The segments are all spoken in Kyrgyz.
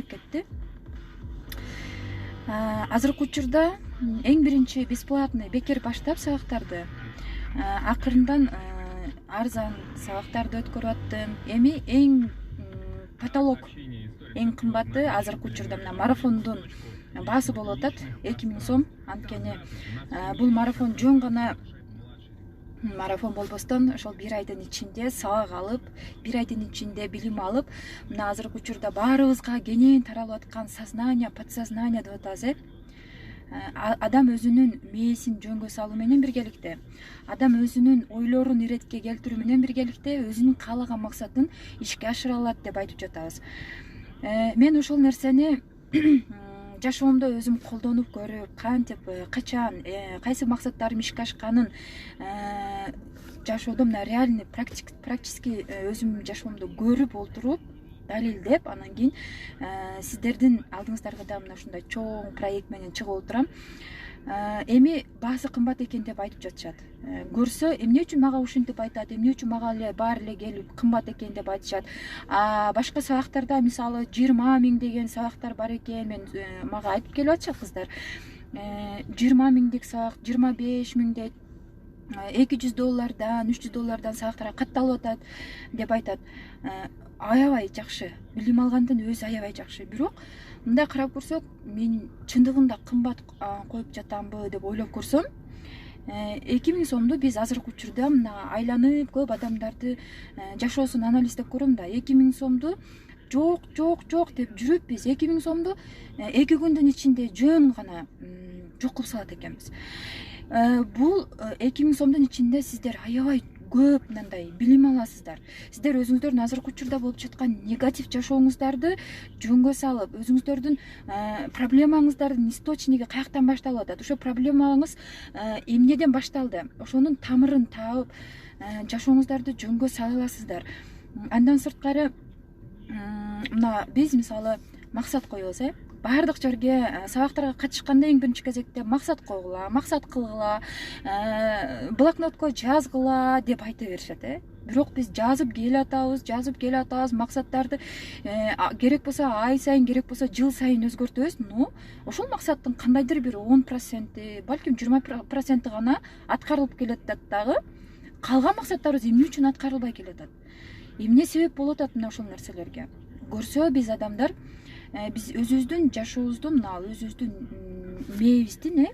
кетти. Азыркы учурда эң биринчи бесплатный бекер баштап сабактарды акырындан арзан сабактарды өткөрүп аттым. Эми эң потолок, эң кымбаты азыркы учурда мына марафондун баасы болуп атат 2000 сом. Анткени бул марафон жөн гана марафон болбостон ошол бир айдын ичинде сабак алып, бир айдын ичинде билим алып, мына азыркы учурда баарыбызга кенен таралып аткан сознание, подсознание деп атабыз. Адам өзүнүн мээсин жөнгө салуу менен биргеликте, адам өзүнүн ойлорун иретке келтирүү менен биргеликте өзүнүн каалаган максатын ишке ашыра алат деп айтып жатабыз. Мен ошол нерсени жашоомдо өзүм колдонуп көрүп, кантип, качан, кайсы максаттарым ишке ашканын жашоодо мына реальный практически өзүм жашоомдо көрүп отуруп, далилдеп, анан кийин сиздердин алдыңыздарга да мына ушундай чоң проект менен чыгып отурам. Эми баасы кымбат экен деп айтып жатышат. Көрсө, эмне үчүн мага ушинтип айтат, эмне үчүн мага эле баары эле келип кымбат экен деп айтышат. Башка сабактарда мисалы 20 000 деген сабактар бар экен, мага айтып келип атышат кыздар. 20 000дик сабак, 25 000 $200, $300 сабактарга катталып атат деп айтат. Аябай жакшы, билим алгандын өзү аябай жакшы. Бирок мындай карап көрсөк, мен чындыгында кымбат коюп жатамбы деп ойлоп көрсөм, 2000 сомду биз азыркы учурда мына айланып көп адамдарды жашоосун анализдеп көрөм да, 2000 сомду жок деп жүрүп биз 2000 сомду 2 күндүн ичинде жөн гана жок кылып салат экенбиз. Бул 2000 сомдун ичинде сиздер аябай көп мындай билим аласыздар. Сиздер өзүңүздөрдүн азыркы учурда болуп жаткан негатив жашооңуздарды жөнгө салып, өзүңүздөрдүн проблемаңыздардын источниги каяктан башталып атат, ошо проблемаңыз эмнеден башталды, ошонун тамырын таап, жашооңуздарды жөнгө сала аласыздар. Андан сырткары мына биз мисалы максат коебуз, баардык жерге сабактарга катышканда эң биринчи кезекте максат койгула, максат кылгыла, блокнотко жазгыла деп айта беришет. Бирок биз жазып келе атабыз, максаттарды керек болсо ай сайын, керек болсо жыл сайын өзгөртөбүз, но ошол максаттын кандайдыр бир 10%, балким 20% гана аткарылып келатат дагы, калган максаттарыбыз эмне үчүн аткарылбай келатат? Эмне себеп болуп атат мына ошол нерселерге? Көрсө биз адамдар, биз өзүбүздүн жашообузду, мына өзүбүздүн мээбиздин,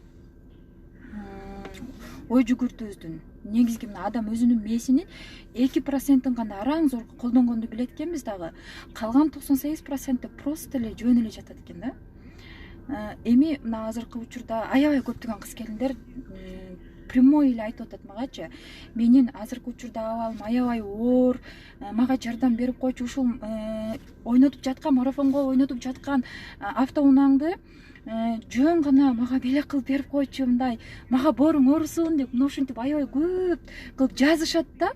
ой жүгүртүүбүздүн негизги мына адам өзүнүн мээсинин 2%-ын гана араң зор колдонгонду билет экенбиз дагы. Калган 98% просто эле жөн эле жатат экен да. Эми мына азыркы учурда аябай көптөгөн кыз келиндер прямой эле айтып атат магачы, менин азыркы учурда абалым аябай оор, мага жардам берип койчу, ушул ойнотуп жаткан марафонго ойнотуп жаткан автоунааңды жөн гана мага белек кылып берип койчу, мындай мага бооруң оорусун деп ушинтип аябай көп кылып жазышат да.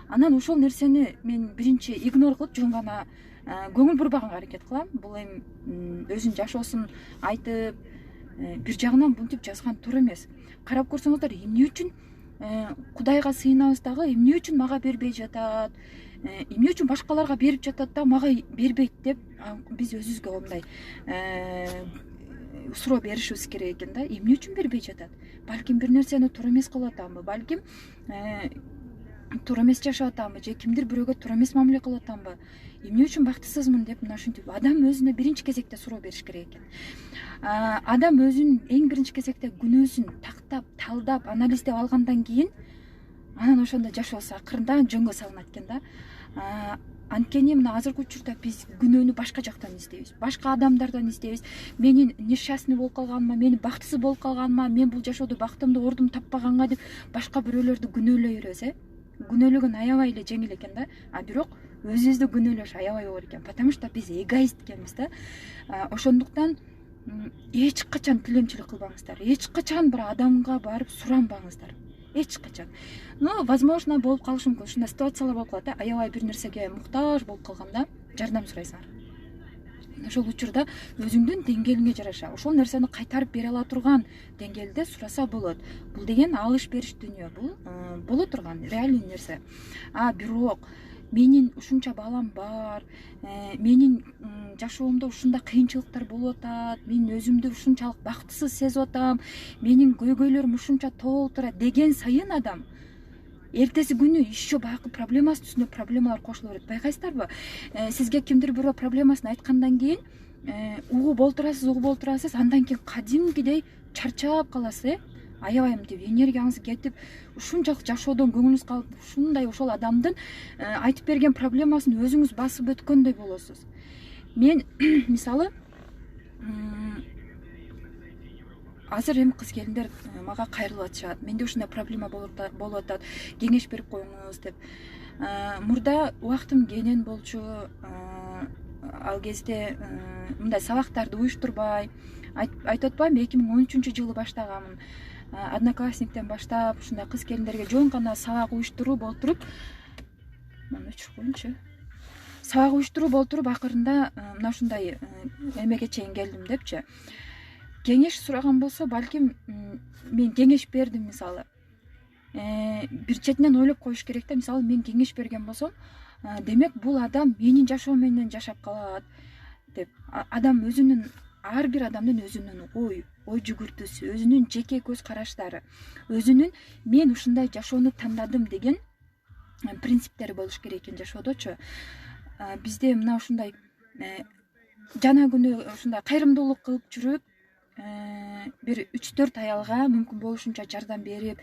Анан ошол нерсени мен биринчи игнор кылып жөн гана көңүл бурбаганга аракет кылам. Бул эми өзүнүн жашоосун айтып, бир жагынан мынтип жазган туура эмес. Карап көрсөңүздөр, эмне үчүн Кудайга сыйынабыз дагы, эмне үчүн мага бербей жатат, эмне үчүн башкаларга берип жатат да мага бербейт деп биз өзүбүзгө мындай суроо беришибиз керек экен да. Эмне үчүн бербей жатат? Балким бир нерсени туура эмес кылып атамбы, балким туура эмес жашап атамбы, же кимдир бирөөгө туура эмес мамиле кылып атамбы, эмне үчүн бактысызмын деп мына ушинтип адам өзүнө биринчи кезекте суроо бериш керек экен. Адам өзүнүн эң биринчи кезекте күнөөсүн тактап, талдап, анализдеп алгандан кийин анан ошондо жашоосу акырындан жөнгө салынат экен да. Анткени мына азыркы учурда биз күнөөнү башка жактан издейбиз, башка адамдардан издейбиз. Менин несчастный болуп калганыма, мен бактысыз болуп калганыма, мен бул жашоодо бактымды, ордумду таппаганга деп башка бирөөлөрдү күнөөлөй беребиз. Күнөөлөгөн аябай эле жеңил экен да. Бирок өзүбүздү күнөөлөш аябай оор экен, потому что биз эгоист экенбиз да. Ошондуктан эч качан тилемчилик кылбаңыздар, эч качан бир адамга барып суранбаңыздар, эч качан. Но возможно болуп калышы мүмкүн, ушундай ситуациялар болуп калат. Аябай бир нерсеге муктаж болуп калганда жардам сурайсыңар. Ошол учурда өзүңдүн деңгээлиңе жараша ошол нерсени кайтарып бере ала турган деңгээлде сураса болот. Бул деген алыш бериш дүнүйө, бул боло турган реальный нерсе. Бирок менин ушунча балам бар, менин жашоомдо ушундай кыйынчылыктар болуп атат, мен өзүмдү ушунчалык бактысыз сезип атам, менин көйгөйлөрүм ушунча толуп турат деген сайын адам эртеси күнү еще баягы проблемасынын үстүнө проблемалар кошулуп берет. Байкайсыздарбы? Сизге кимдир бирөө проблемасын айткандан кийин угуп олтурасыз, андан кийин кадимкидей чарчап каласыз, аябайм деп энергияңыз кетип, ушунчалык жашоодон көңүлүңүз калып, ушундай ошол адамдын айтып берген проблемасын өзүңүз басып өткөндөй болосуз. Мен мисалы азыр эми кыз келиндер мага кайрылып атышат. Менде ушундай проблема болуп атат, кеңеш берип коюңуз деп. Мурда убактым кенен болчу. Ал кезде мындай сабактарды уюштурбай, айтып атпайбы, 2013-жылы баштаганмын. Одноклассниктен баштап ушундай кыз келиндерге жөн гана сабак уюштуруп олтуруп, мына өчүрүп коеюнчу. Сабак уюштуруп олтуруп акырында мына ушундай эмеге чейин келдим депчи. Кеңеш сураган болсо, балким мен кеңеш бердим мисалы. Бир четинен ойлоп коюш керек да, мисалы мен кеңеш берген болсом, демек бул адам менин жашоом менен жашап калат деп. Адам өзүнүн, ар бир адамдын өзүнүн ой жүгүртүүсү, өзүнүн жеке көз караштары, өзүнүн мен ушундай жашоону тандадым деген принциптери болуш керек экен жашоодочу. Бизде мына ушундай жана күнү ушундай кайрымдуулук кылып жүрүп, бир 3-4 аялга мүмкүн болушунча жардам берип,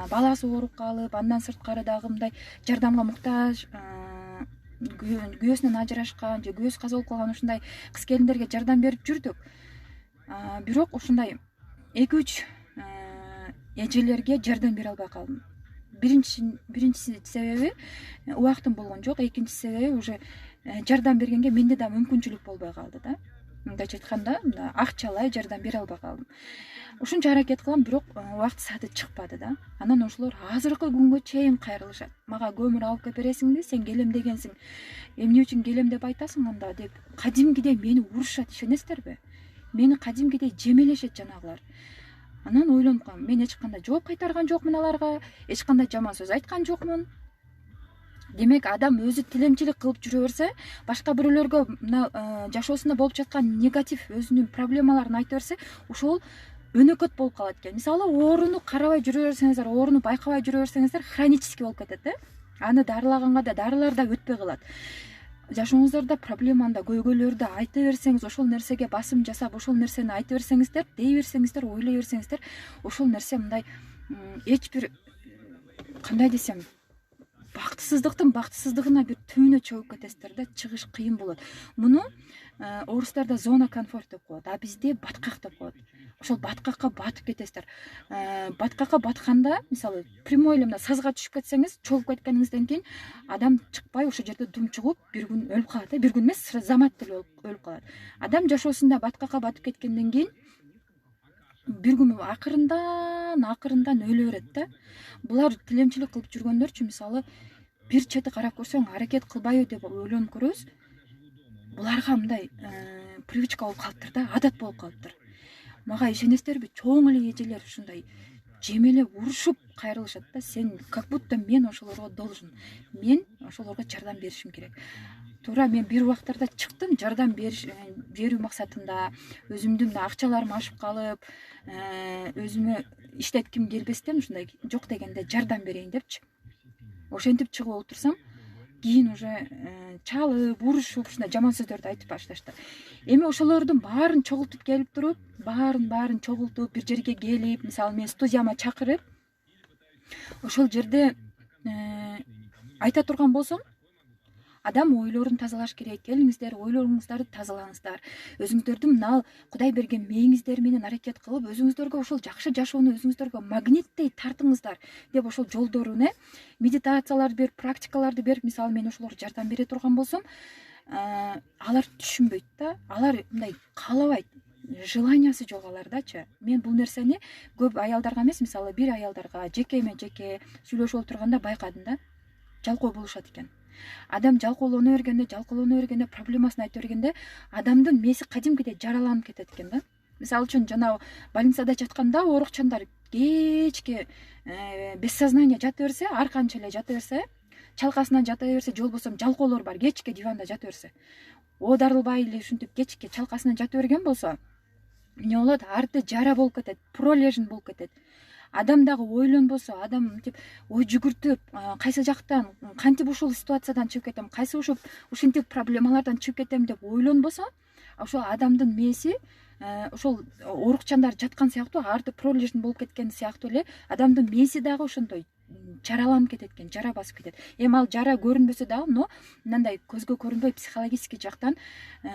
баласы ооруп калып, андан сырткары дагы мындай жардамга муктаж, күйөөсүнөн ажырашкан же күйөөсү каза болуп калган ушундай кыз келиндерге жардам берип жүрдүк. Бирок ушундай 2-3 эжелерге жардам бере албай калдым. Биринчи себеби убактым болгон жок, экинчи себеби уже жардам бергенге менде да мүмкүнчүлүк болбой калды да. Мындайча айтканда, акчалай жардам бере албай калдым. Ушунча аракет кылам, бирок убакыт сааты чыкпады да. Анан ошолор азыркы күнгө чейин кайрылышат. Мага көмүр алып келип бересиңби? Сен келем дегенсиң. Эмне үчүн келем деп айтасың анда деп кадимкидей мени урушат, ишенесиздерби? Мени кадимкидей жемелешет жанагылар. Анан ойлонуп калдым, мен эч кандай жооп кайтарган жокмун аларга, эч кандай жаман сөз айткан жокмун. Демек адам өзү тилемчилик кылып жүрө берсе, башка бирөөлөргө мына жашоосунда болуп жаткан негатив өзүнүн проблемаларын айта берсе, ошол өнөкөт болуп калат экен. Мисалы, ооруну карабай жүрө берсеңиздер, ооруну байкабай жүрө берсеңиздер, хронический болуп кетет, аны дарылаганга да дарылар да өтпөй калат. Жашооңуздарда проблеманы да, көйгөйлөрдү айта берсеңиз, ошол нерсеге басым жасап, ошол нерсени айта берсеңиздер, дей берсеңиздер, ойлой берсеңиздер, ошол нерсе мындай эч бир, кандай десем, бактысыздыгына бир түбүнө чөгүп кетесиздер да, чыгыш кыйын болот. Муну орустарда зона комфорт деп коет, а бизде баткак деп коет. Ошол баткакка батып кетесиздер. Баткакка батканда, мисалы, прямой эле мына сазга түшүп кетсеңиз, чогуп кеткениңизден кийин адам чыкпай ошол жерде думчугуп бир күн өлүп калат. Бир күн эмес, замат эле өлүп калат. Адам жашоосунда баткакка батып кеткенден кийин бир күн акырындан өлө берет да. Булар тилемчилик кылып жүргөндөрчү, мисалы, бир чети карап көрсөң, аракет кылбайбы деп ойлонуп көрөбүз. Буларга мындай привычка болуп калыптыр да, адат болуп калыптыр. Мага ишенесиздерби, чоң эле эжелер ушундай жемелеп урушуп кайрылышат да. Сен как будто мен ошолорго должен, мен ошолорго жардам беришим керек. Туура мен бир убактарда чыктым, жардам берүү максатында, өзүмдүн акчаларым ашып калып, өзүмө иштетким келбестен ушундай жок дегенде жардам берейин депчи. Ошентип чыгып отурсам, кийин уже чалып, урушуп, ушундай жаман сөздөрдү айтып башташты. Эми ошолордун баарын чогултуп келип туруп, баарын чогултуп бир жерге келип, мисалы, мен студияма чакырып, ошол жерде айта турган болсом, адам ойлорун тазалаш керек. Келиңиздер, ойлоруңуздарды тазалаңыздар. Өзүңүздөрдүн мына Кудай берген мээңиздер менен аракет кылып, өзүңүздөргө ошол жакшы жашоону өзүңүздөргө магниттей тартыңыздар деп ошол жолдорун, медитацияларды берип, практикаларды берип, мисалы, мен ошолорго жардам бере турган болсом, алар түшүнбөйт да. Алар мындай каалабайт. Желаниясы жок алардачы. Мен бул нерсени көп аялдарга эмес, мисалы, бир аялдарга жеке сүйлөшүп отурганда байкадым да. Жалкоо болушат экен. Адам жалкоолоно бергенде, проблемасын айта бергенде, адамдын мээси кадимкидей жараланып кетет экен да. Мисалы үчүн жана больницада жатканда оорукчандар кечке без сознания жата берсе, ар канча эле жата берсе, чалкасынан жата берсе, же болбосо жалкоолор бар, кечке диванда жата берсе, оодарылбай эле ушинтип кечке чалкасынан жата берген болсо, эмне болот? Арты жара болуп кетет, пролежин болуп кетет. Адам дагы ойлонбосо, адам мынтип ой жүгүртүп, кайсы жактан кантип ушул ситуациядан чыгып кетем, кайсы ушинтип проблемалардан чыгып кетем деп ойлонбосо, ошол адамдын мээси ошол оорукчандар жаткан сыяктуу, арты пролежин болуп кеткен сыяктуу эле адамдын мээси дагы ошондой жараланып кетет экен, жара басып кетет. Эми ал жара көрүнбөсө дагы, но мындай көзгө көрүнбөй психологический жактан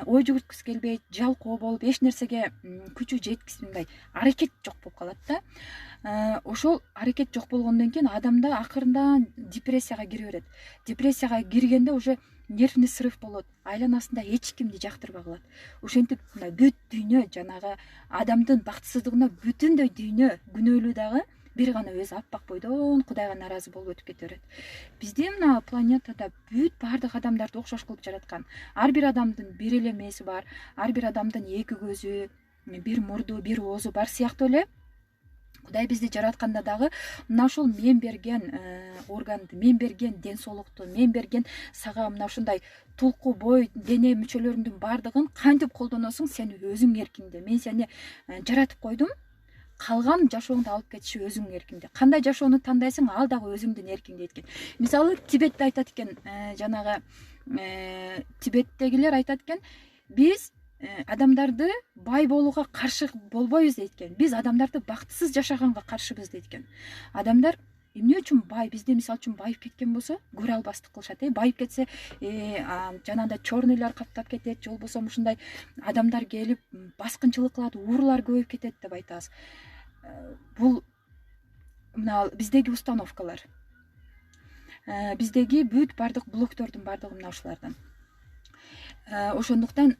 ой жүгүрткүсү келбейт, жалкоо болуп, эч нерсеге күчү жеткизбей, аракет жок болуп калат да. Ошол аракет жок болгондон кийин адамда акырында депрессияга кире берет. Депрессияга киргенде уже нервный срыв болот, айланасында эч кимди жактырбай калат. Ошентип мындай бүт дүйнө, жанагы адамдын бактысыздыгына бүтүндөй дүйнө күнөөлүү дагы, бир гана өзү аппак бойдон Кудайга нааразы болуп өтүп кете берет. Бизде мына планетада бүт баардык адамдарды окшош кылып жараткан. Ар бир адамдын бир эле мээси бар, ар бир адамдын эки көзү, бир мурду, бир оозу бар сыяктуу эле Кудай бизди жаратканда дагы мына ушул мен берген органды, мен берген ден соолукту, мен берген сага мына ушундай тулку, бой, дене мүчөлөрүңдүн баардыгын кантип колдоносуң, сен өзүң эркиңде. Мен сени жаратып койдум. Калган жашооңду алып кетиши өзүңдүн эркиңде. Кандай жашоону тандайсың, ал дагы өзүңдүн эркиңде экен. Мисалы Тибетте айтат экен, жанагы Тибеттегилер айтат экен, биз адамдарды бай болууга каршы болбойбуз дейт экен. Биз адамдарды бактысыз жашаганга каршыбыз дейт экен. Адамдар эмне үчүн бай, бизде мисалы үчүн байып кеткен болсо, көрө албастык кылышат. Байып кетсе, жанагындай черныйлар каптап кетет, же болбосо ушундай адамдар келип баскынчылык кылат, уурулар көбөйүп кетет деп айтабыз. Бул мына биздеги установкалар. Биздеги бүт бардык блоктордун бардыгы мына ушулардан. Ошондуктан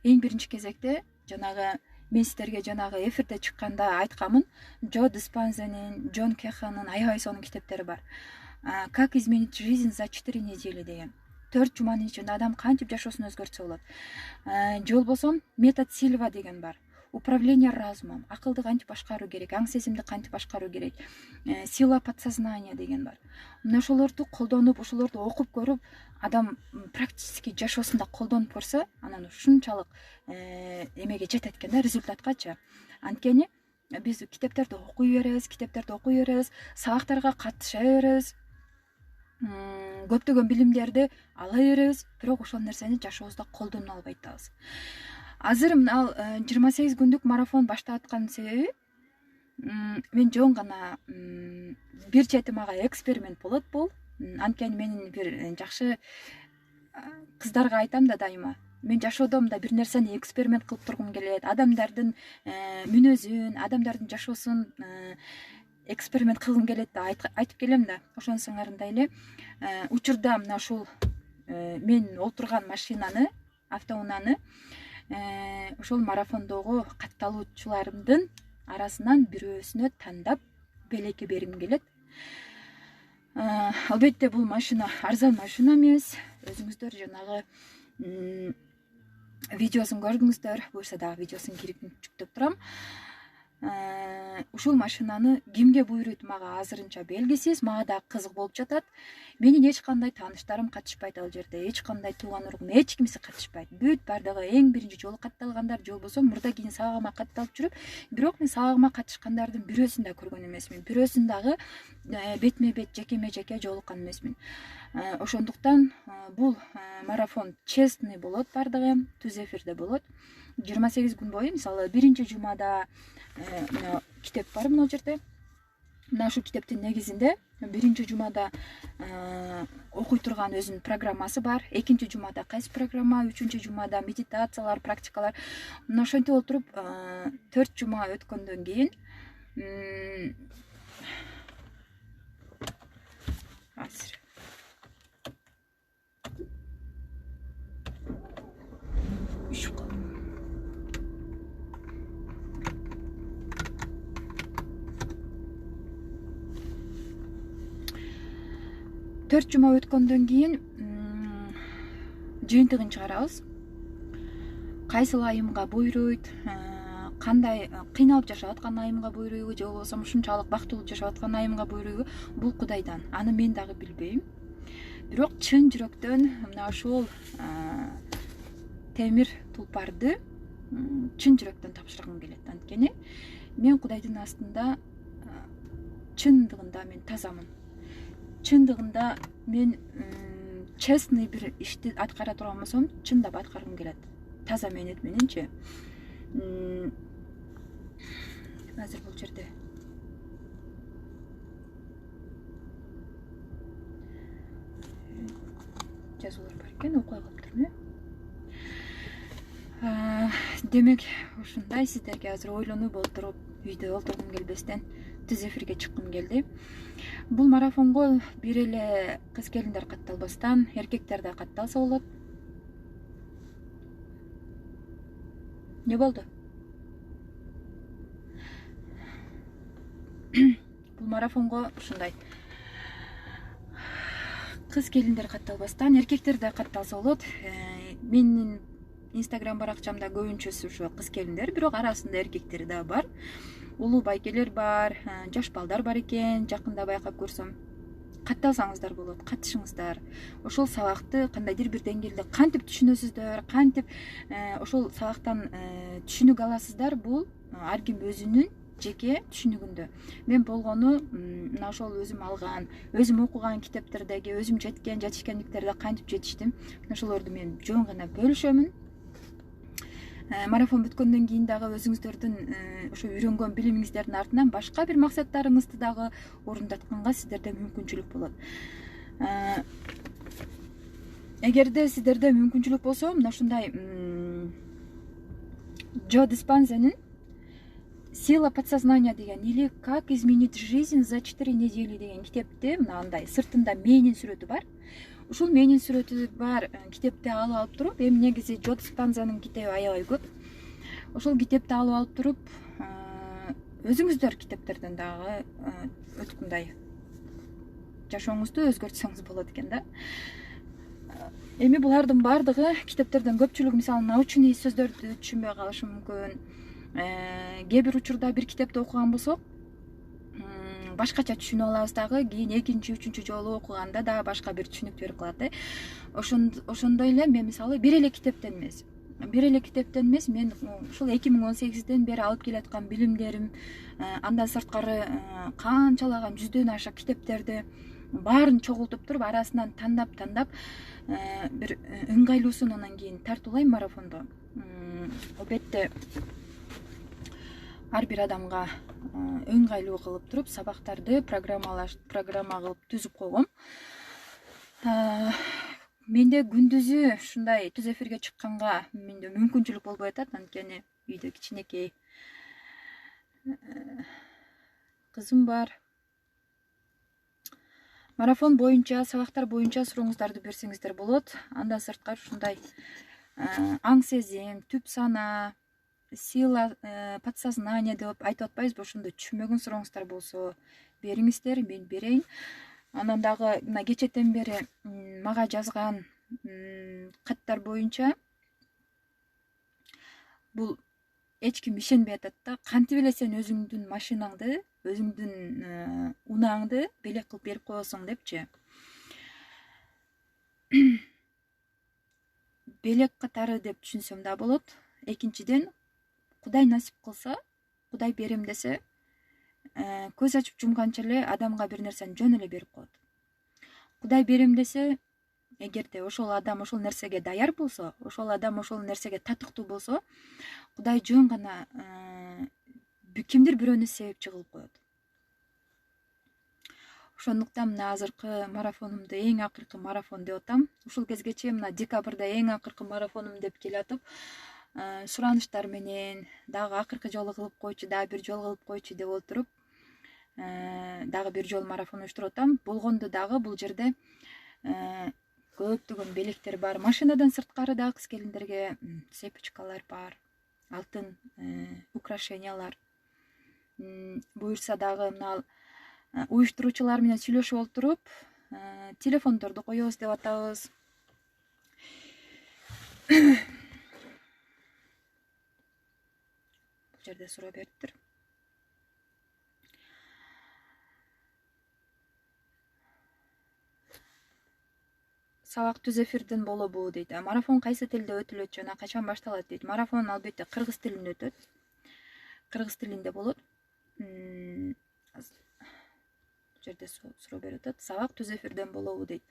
эң биринчи кезекте жанагы мен сиздерге жанагы эфирде чыкканда айтканмын, Джо Диспензанын, Джон Кеханын аябай сонун китептери бар. Как изменить жизнь за 4 недели деген. 4 жуманын ичинде адам кантип жашоосун өзгөртсө болот. Же болбосо метод Сильва деген бар. Управление разумом, акылды кантип башкаруу керек, аң сезимди кантип башкаруу керек. Сила подсознания деген бар. Мына ошолорду колдонуп, ошолорду окуп көрүп, адам практически жашоосунда колдонуп көрсө, анан ушунчалык эмеге жетет экен да, результаткачы. Анткени биз китептерди окуй беребиз, сабактарга катыша беребиз, көптөгөн билимдерди ала беребиз, бирок ошол нерсени жашообузда колдоно албай атабыз. Азыр мына 28 күндүк марафон баштап аткан себеби, мен жөн гана бир чети мага эксперимент болот бул. Анткени менин бир жакшы кыздарга айтам да дайыма. Мен жашоодо мындай бир нерсени эксперимент кылып тургум келет. Адамдардын мүнөзүн, адамдардын жашоосун эксперимент кылгым келет деп айтып келем да. Ошонусуңарындай эле учурда мына ушул мен олтурган машинаны, автоунааны ошол марафондогу катталуучуларымдын арасынан бирөөсүнө тандап белекке бергим келет. Албетте бул машина арзан машина эмес. Өзүңүздөр жанагы видеосун көрдүңүздөр, буюрса дагы видеосун кирип жүктөп турам. Ушул машинаны кимге буйруйт мага азырынча белгисиз, мага да кызык болуп жатат. Менин эч кандай тааныштарым катышпайт ал жерде, эч кандай тууган ургум, эч кимиси катышпайт. Бүт бардыгы эң биринчи жолу катталгандар, же болбосо мурда кийин сабагыма катталып жүрүп, бирок мен сабагыма катышкандардын бирөөсүн да көргөн эмесмин. Бирөөсүн дагы бетме бет, жекеме жеке жолуккан эмесмин. Ошондуктан бул марафон честный болот, бардыгы түз эфирде болот. 28 күн бою, мисалы биринчи жумада китеп бар мына жерде. Мына ушул китептин негизинде биринчи жумада окуй турган өзүнүн программасы бар. Экинчи жумада кайсы программа, үчүнчү жумада медитациялар, практикалар. Мына ошентип отуруп 4 жума өткөндөн кийин азыр 4 жума өткөндөн кийин жыйынтыгын чыгарабыз. Кайсыл айымга буйруйт, кандай кыйналып жашап аткан айымга буйругу же болбосо ушунчалык бактылуу жашап аткан айымга буйругу бул Кудайдан. Аны мен дагы билбейм. Бирок чын жүрөктөн мына ушул темир тулпарды чын жүрөктөн тапшыргым келет. Анткени мен Кудайдын астында чындыгында мен тазамын. Чындыгында мен честный бир ишти аткара турган болсом, чындап аткаргым келет. Таза мээнет мененчи. Азыр бул жерде жазуулар бар экен, окуй калыптырмын. Демек ушундай сиздерге азыр ойлонуп отуруп, үйдө отургум келбестен түз эфирге чыккым келди. Бул марафонго бир эле кыз келиндер катталбастан, эркектер да катталса болот. Не болду? Бул марафонго ушундай кыз келиндер катталбастан, эркектер да катталса болот. Менин Instagram баракчамда көбүнчөсү ошо кыз келиндер, бирок арасында эркектери да бар. Улуу байкелер бар, жаш балдар бар экен, жакында байкап көрсөм. Катталсаңыздар болот, катышыңыздар. Ошол сабакты кандайдыр бир деңгээлде кантип түшүнөсүздөр, кантип ошол сабактан түшүнүк аласыздар, бул ар ким өзүнүн жеке түшүнүгүндө. Мен болгону мына ошол өзүм алган, өзүм окуган китептердеги, өзүм жетишкендиктерде кантип жетиштим, ошолорду мен жөн гана бөлүшөмүн. Марафон бүткөндөн кийин дагы өзүңүздөрдүн ошо үйрөнгөн билимиңиздердин артынан башка бир максаттарыңызды дагы орундатканга сиздерде мүмкүнчүлүк болот. Эгерде сиздерде мүмкүнчүлүк болсо, мына ушундай Джо Диспанзанын «Сила подсознания» деген или «Как изменить жизнь за 4 недели» деген китепти, мына андай сыртында мээнин сүрөтү бар. Ушул мээнин сүрөтү бар китепти алып туруп, эми негизи Джо Диспанзанын китеби аябай көп. Ошол китепти алып туруп, өзүңүздөр китептерден дагы өткүндай жашооңузду өзгөртсөңүз болот экен да. Эми булардын баардыгы китептерден көпчүлүгү мисалы научный сөздөрдү түшүнбөй калышы мүмкүн. Кээ бир учурда бир китепти окуган болсок, башкача түшүнүп алабыз дагы, кийин экинчи, үчүнчү жолу окуганда да башка бир түшүнүк берип калат. Ошондой эле мен мисалы бир эле китептен эмес, мен ушул 2018ден бери алып келаткан билимдерим, андан сырткары канчалаган жүздөн аша китептерди баарын чогултуп туруп, арасынан тандап бир ыңгайлуусун анан кийин тартуулайм марафондо. Албетте ар бир адамга ыңгайлуу кылып туруп сабактарды программа кылып түзүп койгом. Менде күндүзү ушундай түз эфирге чыкканга менде мүмкүнчүлүк болбой атат, анткени үйдө кичинекей кызым бар. Марафон боюнча, сабактар боюнча сурооңуздарды берсеңиздер болот. Андан сырткары ушундай аң сезим, түп сана, сила подсознания деп айтып атпайбызбы, ошондо түшүнбөгөн сурооңуздар болсо бериңиздер, мен берейин. Анан дагы мына кечэтен бери мага жазган каттар боюнча бул эч ким ишенбей атат да. Кантип эле сен өзүңдүн машинаңды, өзүңдүн унааңды белек кылып берип коесуң депчи. Белек катары деп түшүнсөм да болот. Экинчиден, Кудай насип кылса, Кудай берем десе, көз ачып жумганча эле адамга бир нерсени жөн эле берип коет. Кудай берем десе, эгерде ошол адам ошол нерсеге даяр болсо, ошол адам ошол нерсеге татыктуу болсо, Кудай жөн гана кимдир бирөөнү себепчи кылып коет. Ошондуктан мына азыркы марафонумду эң акыркы марафон деп атам. Ушул кезге чейин мына декабрда эң акыркы марафонум деп келатып, сураныштар менен дагы акыркы жолу кылып койчу, дагы бир жол кылып койчу деп отуруп, дагы бир жол марафон уюштуруп атам. Болгондо дагы бул жерде көптөгөн белектер бар. Машинадан сырткары дагы кыз келиндерге цепочкалар бар, алтын украшениялар. Буюрса дагы мына уюштуруучулар менен сүйлөшүп отуруп, телефондорду коебуз деп атабыз. жерде суроо бериптир. Сабак түз эфирден болобу дейт. Марафон кайсы тилде өтүлөт жана качан башталат дейт. Марафон албетте кыргыз тилинде өтөт. Кыргыз тилинде болот. Бул жерде суроо берип атат. Сабак түз эфирден болобу дейт.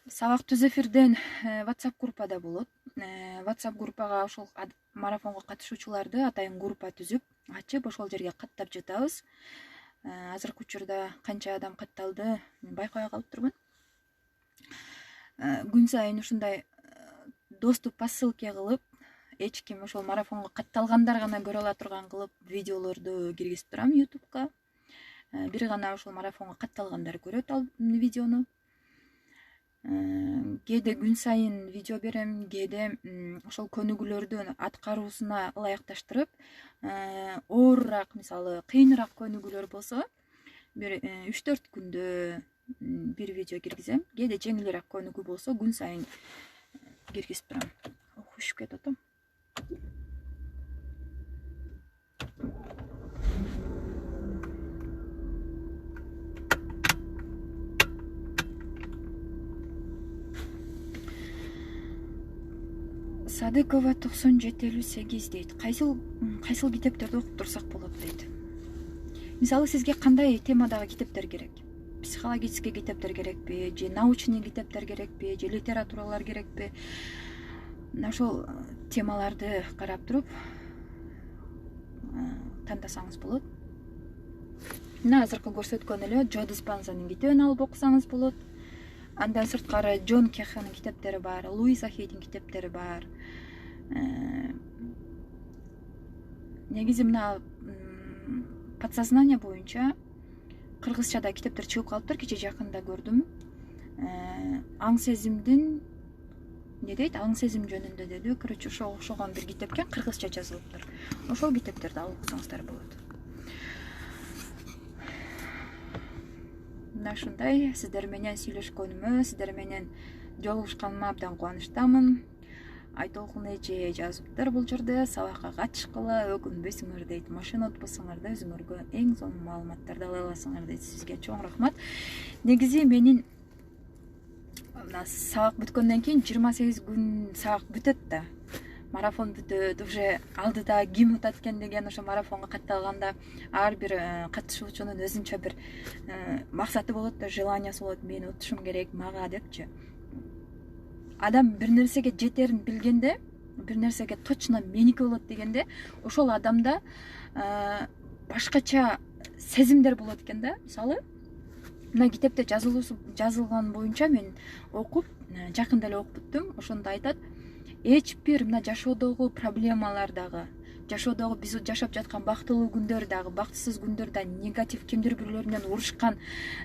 Сабак түз эфирден WhatsApp группада болот. WhatsApp группага ошол марафонго катышуучуларды атайын группа түзүп, ачып ошол жерге каттап жатабыз. Азыркы учурда канча адам катталды байкабай калып турмун. Күн сайын ушундай доступ по ссылке кылып, эч ким ошол марафонго катталгандар гана көрө ала турган кылып видеолорду киргизип турам YouTube'га. Бир гана ошол марафонго катталгандар көрөт ал видеону. Кээде күн сайын видео берем, кээде ошол көнүгүүлөрдүн аткаруусуна ылайыкташтырып, оорураак, мисалы кыйыныраак көнүгүүлөр болсо, бир 3-4 күндө бир видео киргизем. Кээде жеңилирээк көнүгүү болсо күн сайын киргизип турам. Ушуп кетип атам. Садыкова 9758 дейт. Кайсыл китептерди окуп турсак болот дейт. Мисалы сизге кандай темадагы китептер керек? Психологический китептер керекпи, же научный китептер керекпи, же литературалар керекпи? Ошол темаларды карап туруп тандасаңыз болот. Мына азыркы көрсөткөн эле Джо Диспензанын китебин алып окусаңыз болот. Андан сырткары Джон Кеханын китептери бар, Луиза Хейдин китептери бар. Негизи мына подсознание боюнча кыргызчада китептер чыгып калыптыр, кече жакында көрдүм. Аң сезимдин аң сезим жөнүндө деди. Короче, ошого окшогон бир китеп экен, кыргызча жазылыптыр. Ошол китептерди алып окусаңыздар болот. Мына ушундай сиздер менен сүйлөшкөнүмө, сиздер менен жолугушканыма абдан кубанычтамын. Айтолкун эже жазыптыр бул жерде. Сабакка катышкыла өкүнбөйсүңөр дейт. Машина утпасаңар да өзүңөргө эң сонун маалыматтарды ала аласыңар дейт. Сизге чоң рахмат. Негизи менин мына сабак бүткөндөн кийин 28 күн сабак бүтөт да. Марафон бүтөт, уже алдыда ким утат экен деген ошо марафонго катталганда ар бир катышуучунун өзүнчө бир максаты болот да, желаниясы болот. Мен утушум керек, мага депчи. Адам бир нерсеге жетерин билгенде, бир нерсеге точно меники болот дегенде, ошол адамда башкача сезимдер болот экен да. Мисалы, мына китепте жазылган боюнча мен окуп, жакында эле окуп бүттүм. Ошондо айтат, эч бир мына жашоодогу проблемалар дагы, жашоодогу биз жашап жаткан бактылуу күндөр дагы, бактысыз күндөр да, негатив кимдир бирөөлөр менен урушкан,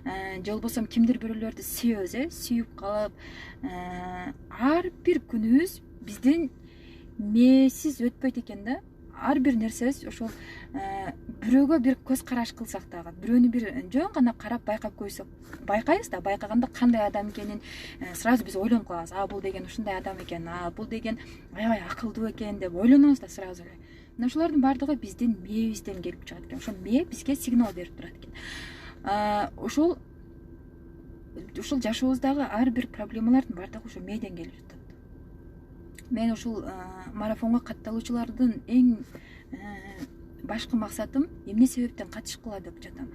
же болбосо кимдир бирөөлөрдү сүйүп калып, ар бир күнүбүз биздин мээсиз өтпөйт экен да. Ар бир нерсебиз ошол бирөөгө бир көз караш кылсак дагы, бирөөнү бир жөн гана карап байкап койсок, байкайбыз да, байкаганда кандай адам экенин сразу биз ойлонуп калабыз. Бул деген ушундай адам экен, бул деген аябай акылдуу экен деп ойлонобуз да сразу эле. Мына ошолордун баардыгы биздин мээбизден келип чыгат экен. Ошол мээ бизге сигнал берип турат экен. Ошол жашообуздагы ар бир проблемалардын баардыгы ошо мээден келип жатат. Мен ушул марафонго катталуучулардын эң башкы максатым эмне себептен катышкыла деп жатам.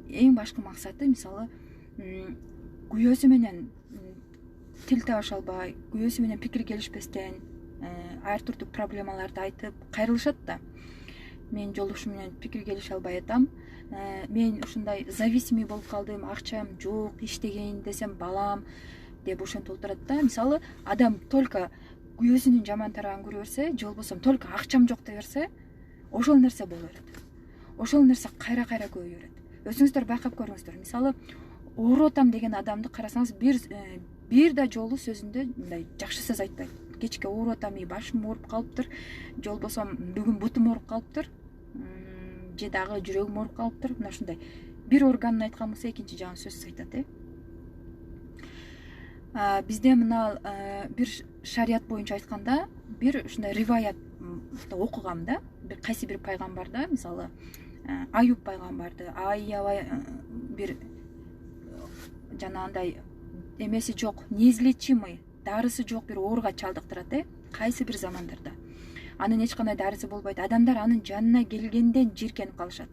Эң башкы максаты, мисалы, күйөөсү менен тил табыша албай, күйөөсү менен пикир келишпестен ар түрдүү проблемаларды айтып кайрылышат да. Мен жолдошум менен пикир келише албай атам. Мен ушундай зависимый болуп калдым, акчам жок, иштегейин десем балам деп ошентип отурат да. Мисалы, адам только күйөөсүнүн жаман тарабын көрө берсе, же болбосо только акчам жок дей берсе, ошол нерсе боло берет. Ошол нерсе кайра көбөйө берет. Өзүңүздөр байкап көрүңүздөр. Мисалы, ооруп атам деген адамды карасаңыз, бир да жолу сөзүндө мындай жакшы сөз айтпайт. Кечке ооруп атам, башым ооруп калыптыр, же болбосо бүгүн бутум ооруп калыптыр, же дагы жүрөгүм ооруп калыптыр. Мына ушундай бир органын айткан болсо, экинчи жагын сөзсүз айтат. Бизде мына бир шарият боюнча айтканда, бир ушундай риваят окугам да, кайсы бир пайгамбарда, мисалы Аюп пайгамбарды аябай бир жанагындай эмеси жок, неизлечимый, дарысы жок бир ооруга чалдыктырат, кайсы бир замандарда. Анын эч кандай дарысы болбойт. Адамдар анын жанына келгенден жиркенип калышат.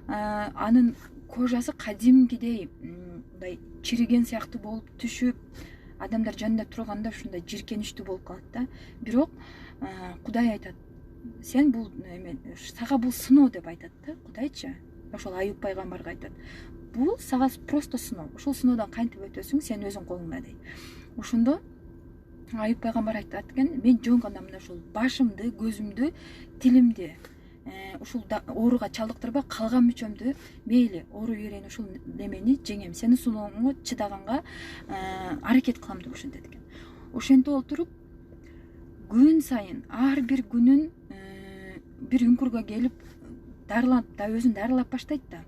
Анын кожасы кадимкидей мындай чириген сыяктуу болуп түшүп, адамдар жанында турганда ушундай жиркеничтүү болуп калат да. Бирок Кудай айтат, сен бул сага бул сыноо деп айтат да, Кудайчы. Ошол Аюп пайгамбарга айтат, бул сага просто сыноо. Ушул сыноодон кантип өтөсүң, сен өзүң колуңда дейт. Ошондо Аюп пайгамбар айтат экен, мен жөн гана мына ушул башымды, көзүмдү, тилимди ушул ооруга чалдыктырбай калган мүчөмдү мейли оору берейин, ушул немени жеңем, сенин сынооңо чыдаганга аракет кылам деп ошентет экен. Ошентип отуруп күн сайын ар бир күнүн бир үңкүргө келип дарылап да, өзүн дарылап баштайт да.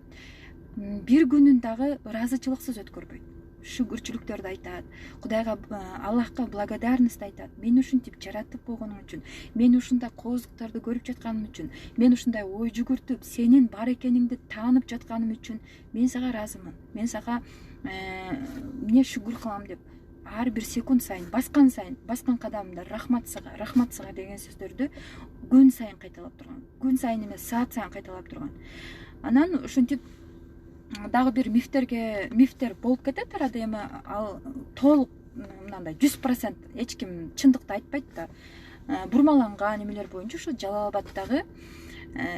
Бир күнүн дагы ыраазычылыксыз өткөрбөйт. Шүгүрчүлүктөрдү айтат, Кудайга, Аллахка благодарность айтат. Мени ушинтип жаратып койгонуң үчүн, мен ушундай коозуктарды көрүп жатканым үчүн, мен ушундай ой жүгүртүп, сенин бар экениңди таанып жатканым үчүн мен сага ыраазымын. Мен сага эмне шүгүр кылам деп ар бир секунд сайын, баскан кадамында рахмат сага деген сөздөрдү күн сайын кайталап турган. Күн сайын эмес, саат сайын кайталап турган. Анан ушинтип дагы бир мифтер болуп кетет арада, эми ал толук мындай 100% эч ким чындыкты айтпайт да. Бурмаланган эмелер боюнча ушу Жалал-Абаддагы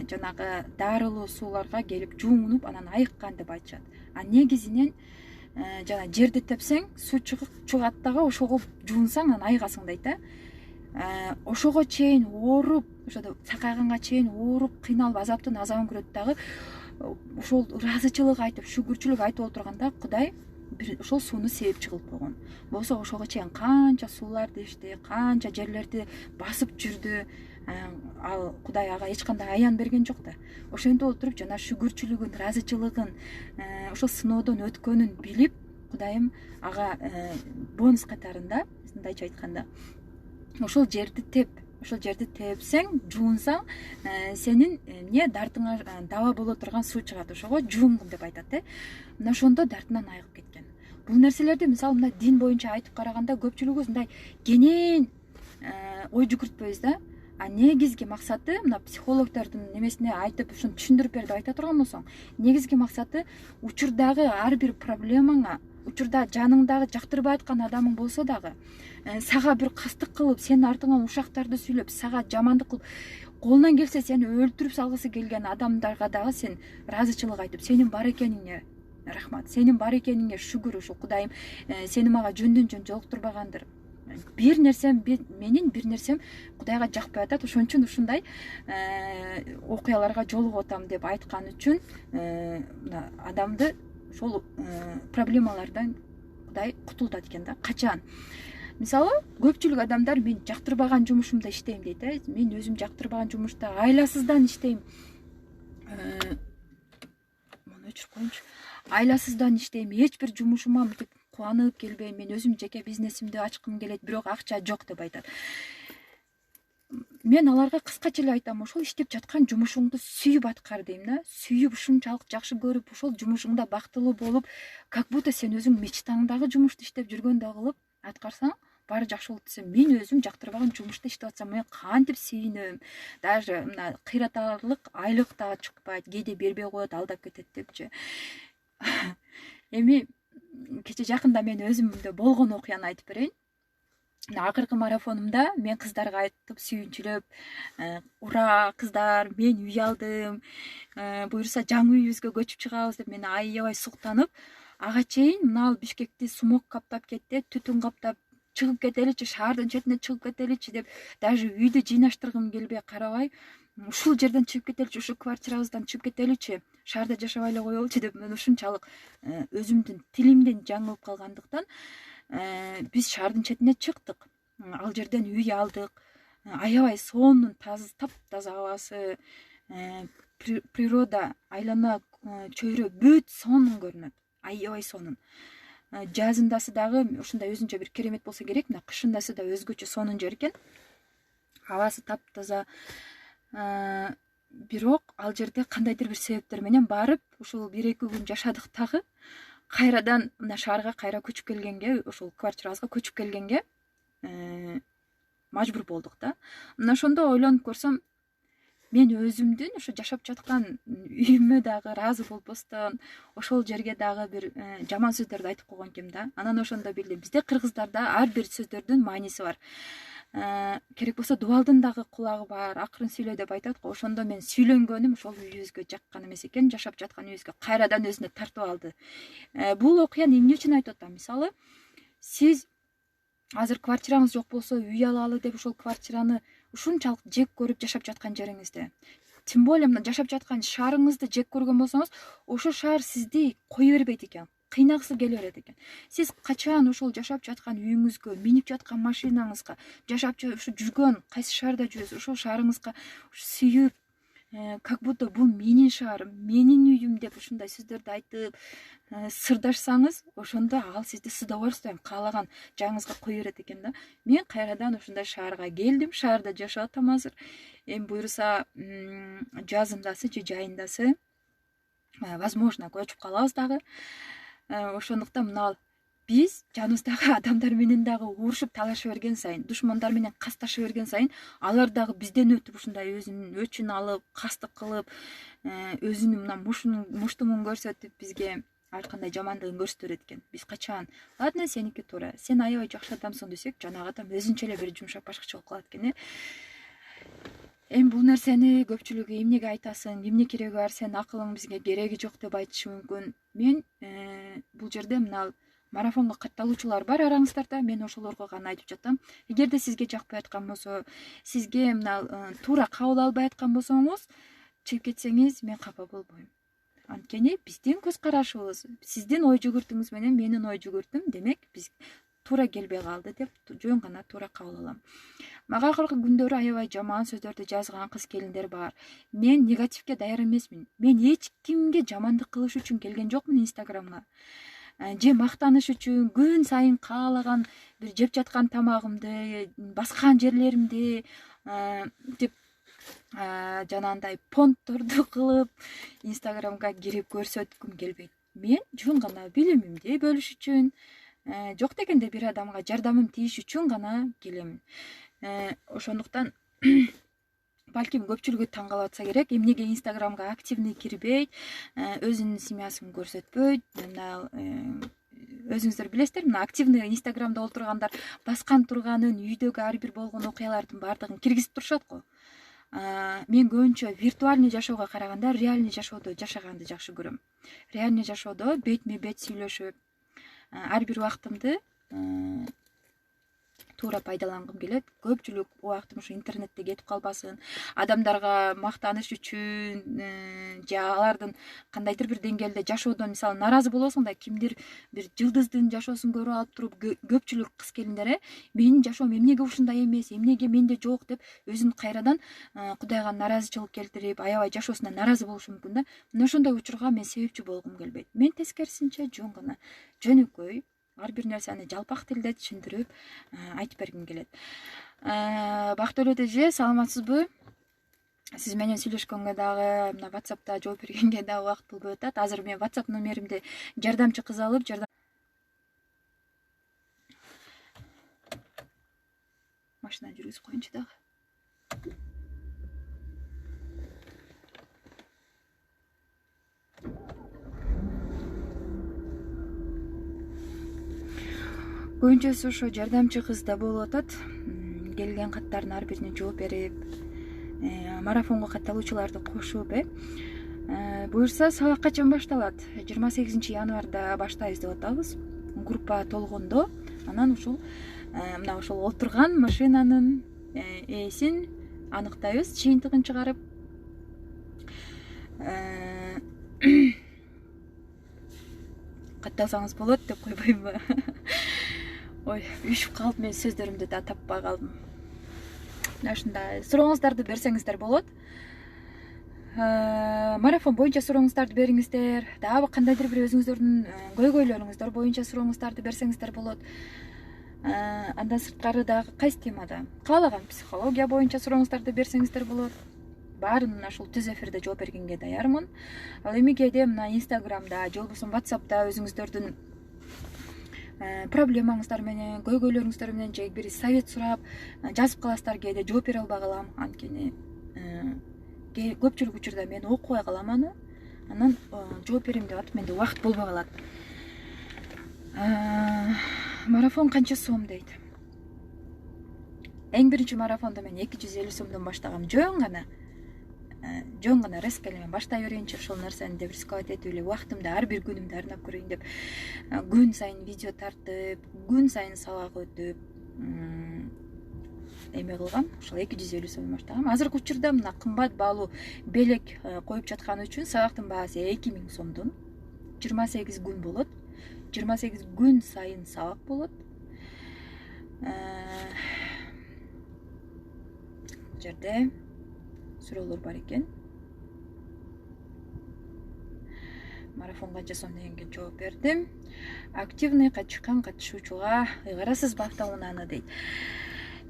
жанагы дарылуу сууларга келип жуунуп, анан айыккан деп айтышат. А негизинен жана жерди тепсең суу чыгат дагы, ошого жуунсаң анан айыгасың дейт. Ошого чейин ооруп, ошо сакайганга чейин ооруп, кыйналып, азаптын азабын көрөт дагы. Ошол ыраазычылык айтып, шүгүрчүлүк айтып отурганда Кудай ошол сууну себепчи кылып койгон. Болсо ошого чейин канча сууларды ичти, канча жерлерди басып жүрдү. Ал Кудай ага эч кандай аян берген жок да. Ошентип отуруп жана шүгүрчүлүгүн, ыраазычылыгын, ошол сыноодон өткөнүн билип, Кудайым ага бонус катарында, мындайча айтканда, ошол жерди тепсең, жуунсаң, сенин дартыңа даба боло турган суу чыгат, ошого жуунгун деп айтат. Мына ошондо дартынан айыгып кеткен. Бул нерселерди мисалы мына дин боюнча айтып караганда көпчүлүгүбүз мындай кенен ой жүгүртпөйбүз да. А негизги максаты, мына психологдордун немесине айтып, ушуну түшүндүрүп бер деп айта турган болсоң, негизги максаты учурдагы ар бир проблемаңа, учурда жаныңдагы жактырбай аткан адамың болсо дагы, сага бир кастык кылып, сенин артыңан ушактарды сүйлөп, сага жамандык кылып, колунан келсе сени өлтүрүп салгысы келген адамдарга дагы сен ыраазычылык айтып, сенин бар экениңе рахмат, сенин бар экениңе шүгүр, ушул Кудайым сени мага жөндөн жөн жолуктурбагандыр. Менин бир нерсем Кудайга жакпай атат, ошон үчүн ушундай окуяларга жолугуп атам деп айткан үчүн адамды ошол проблемалардан Кудай кутултат экен да. Качан? Мисалы, көпчүлүк адамдар мен жактырбаган жумушумда иштейм дейт. Мен өзүм жактырбаган жумушта айласыздан иштейм. Муну өчүрүп коеюнчу. Айласыздан иштейм, эч бир жумушума мынтип кубанып келбейм. Мен өзүм жеке бизнесимди ачкым келет, бирок акча жок деп айтат. Мен аларга кыскача эле айтам, ошол иштеп жаткан жумушуңду сүйүп аткар дейм да. Сүйүп, ушунчалык жакшы көрүп, ошол жумушуңда бактылуу болуп, как будто сен өзүң мечтаңдагы жумушту иштеп жүргөндөй кылып аткарсаң, баары жакшы болот десем, мен өзүм жактырбаган жумушта иштеп атсам, мен кантип сүйүнөм. Даже мына кыйратарлык айлык да чыкпайт, кээде бербей коет, алдап кетет депчи. Эми кече жакында мен өзүмдө болгон окуяны айтып берейин. Акыркы марафонумда мен кыздарга айтып сүйүнчүлөп, ура кыздар, мен үй алдым, буюрса жаңы үйүбүзгө көчүп чыгабыз деп мени аябай суктанып, ага чейин мына ал Бишкекти смог каптап кетти, түтүн каптап, чыгып кетеличи, шаардын четине чыгып кетеличи деп, даже үйдү жыйнаштыргым келбей карабай, ушул жерден чыгып кетеличи, ушу квартирабыздан чыгып кетеличи, шаарда жашабай эле коелучу деп, мен ушунчалык өзүмдүн тилимден жаңылып калгандыктан биз шаардын четине чыктык. Ал жерден үй алдык. Аябай сонун таптаза абасы, природа, айлана чөйрө бүт сонун көрүнөт. Аябай сонун. Жазындасы дагы ушундай өзүнчө бир керемет болсо керек, мына кышындасы да өзгөчө сонун жер экен. абасы таптаза. Бирок ал жерде кандайдыр бир себептер менен барып ушул 1-2 күн жашадык дагы. Кайрадан мына шаарга кайра көчүп келгенге, ушул квартирабызга көчүп келгенге мажбур болдук да. Мына ошондо ойлонуп көрсөм, мен өзүмдүн ошо жашап жаткан үйүмө дагы ыраазы болбостон ошол жерге дагы бир жаман сөздөрдү айтып койгон экенмин да. Анан ошондо билдим, бизде кыргыздарда ар бир сөздөрдүн мааниси бар. Керек болсо дубалдын дагы кулагы бар, акырын сүйлө деп айтат го. Ошондо мен сүйлөнгөнүм ошол үйүбүзгө жаккан эмес экен, жашап жаткан үйүбүзгө кайрадан өзүнө тартып алды. Бул окуяны эмне үчүн айтып атам? Мисалы, сиз азыр квартираңыз жок болсо, үй алалы деп ошол квартираны ушунчалык жек көрүп жашап жаткан жериңизде, тем более мына жашап жаткан шаарыңызды жек көргөн болсоңуз, ошол шаар сизди кое бербейт экен, кыйнагысы келе берет экен. Сиз качан ошол жашап жаткан үйүңүзгө, минип жаткан машинаңызга, жашап жүргөн кайсы шаарда жүрөсүз, ошол шаарыңызга сүйүп, как будто бул менин шаарым, менин үйүм деп ушундай сөздөрдү айтып сырдашсаңыз, ошондо ал сизди с удовольствием каалаган жагыңызга кое берет экен да. Мен кайрадан ушундай шаарга келдим, шаарда жашап атам азыр. Эми буюрса жазындасы же жайындасы возможно көчүп калабыз дагы. Ошондуктан мына биз жаныбыздагы адамдар менен дагы урушуп талаша берген сайын, душмандар менен касташа берген сайын, алар дагы бизден өтүп ушундай өзүнүн өчүн алып, кастык кылып, өзүнүн мына муштумун көрсөтүп бизге ар кандай жамандыгын көрсөтө берет экен. Биз качан, ладно, сеники туура, сен аябай жакшы адамсың десек, жанагы адам өзүнчө эле бир жумшап башкача болуп калат экен. Эми бул нерсени көпчүлүгү эмнеге айтасың, эмне кереги бар, сенин акылың бизге кереги жок деп айтышы мүмкүн. Мен бул жерде мына марафонго катталуучулар бар араңыздарда, мен ошолорго гана айтып жатам. Эгерде сизге жакпай аткан болсо, сизге мына туура кабыл албай аткан болсоңуз, чыгып кетсеңиз мен капа болбойм. Анткени биздин көз карашыбыз, сиздин ой жүгүртүңүз менен менин ой жүгүртүм, демек биз туура келбей калды деп жөн гана туура кабыл алам. Мага акыркы күндөрү аябай жаман сөздөрдү жазган кыз келиндер бар. Мен негативге даяр эмесмин. Мен эч кимге жамандык кылыш үчүн келген жокмун Инстаграмга. Же мактаныш үчүн күн сайын каалаган бир жеп жаткан тамагымды, баскан жерлеримди деп жанагындай понтторду кылып Инстаграмга кирип көрсөткүм келбейт. Мен жөн гана билимимди бөлүш үчүн, жок дегенде бир адамга жардамым тийиш үчүн гана келемин. Ошондуктан балким көпчүлүгү таң калып атса керек, эмнеге Инстаграмга активный кирбейт, өзүнүн семьясын көрсөтпөйт. Мына өзүңүздөр билесиздер, мына активный Инстаграмда олтургандар баскан турганын, үйдөгү ар бир болгон окуялардын баардыгын киргизип турушат го. Мен көбүнчө виртуальный жашоого караганда реальный жашоодо жашаганды жакшы көрөм. Реальный жашоодо бетме бет сүйлөшүп, ар бир убактымды туура пайдалангым келет. Көпчүлүк убактым ушу интернетте кетип калбасын, адамдарга мактаныш үчүн же алардын кандайдыр бир деңгээлде жашоодон мисалы нааразы болосуң да, кимдир бир жылдыздын жашоосун көрүп алып туруп, көпчүлүк кыз келиндер менин жашоом эмнеге ушундай эмес, эмнеге менде жок деп өзүн кайрадан Кудайга наразычылык келтирип, аябай жашоосуна нааразы болушу мүмкүн да. Мына ошондой учурга мен себепчи болгум келбейт. Мен тескерисинче жөн гана жөнөкөй ар бир нерсени жалпак тилде түшүндүрүп айтып бергим келет. Бактылуу эже, саламатсызбы? Сиз менен сүйлөшкөнгө дагы, мына WhatsApp'та жооп бергенге дагы убакыт болбой атат. Азыр мен WhatsApp номеримди жардамчы кыз алып, машина жүргүзүп коеюнчу дагы. Көбүнчөсү ошо жардамчы кызда болуп атат. Келген каттардын ар бирине жооп берип, марафонго катталуучуларды кошуп, буюрса сабак качан башталат? 28 январда баштайбыз деп атабыз. Группа толгондо, анан ушул мына ошол отурган машинанын ээсин аныктайбыз, жыйынтыгын чыгарып. Катталсаңыз болот деп койбоймбу? Ой, үшүп калып, мен сөздөрүмдү да таппай калдым. Мына ушундай сурооңуздарды берсеңиздер болот. Марафон боюнча сурооңуздарды бериңиздер. Дагы кандайдыр бир өзүңүздөрдүн көйгөйлөрүңүздөр боюнча сурооңуздарды берсеңиздер болот. Андан сырткары дагы кайсы темада каалаган психология боюнча сурооңуздарды берсеңиздер болот. Баарын мына ушул түз эфирде жооп бергенге даярмын. Ал эми кээде мына Инстаграмда же болбосо WhatsApp'та өзүңүздөрдүн проблемаңыздар менен, көйгөйлөрүңүздөр менен же бир совет сурап жазып каласыздар. Кээде жооп бере албай калам, анткени көпчүлүк учурда мен окубай калам аны. Анан жооп берем деп атып менде убакыт болбой калат. Марафон канча сом дейт. Эң биринчи марафонду мен 250 сомдон баштагам. Жөн гана резко эле мен баштай берейинчи, ошол нерсени деп рисковать этип эле убактымды ар бир күнүмдү арнап көрөйүн деп күн сайын видео тартып, күн сайын сабак өтүп эме кылгам. Ошол 250 сомдон баштагам. Азыркы учурда мына кымбат баалуу белек коюп жатканы үчүн сабактын баасы 2000 сомдон 28 күн болот. 28 күн сайын сабак болот. Жерде суроолор бар экен. Марафон канча сом дегенге жооп бердим. Активный чыккан катышуучуга ыйгарасызбы автоунааны дейт.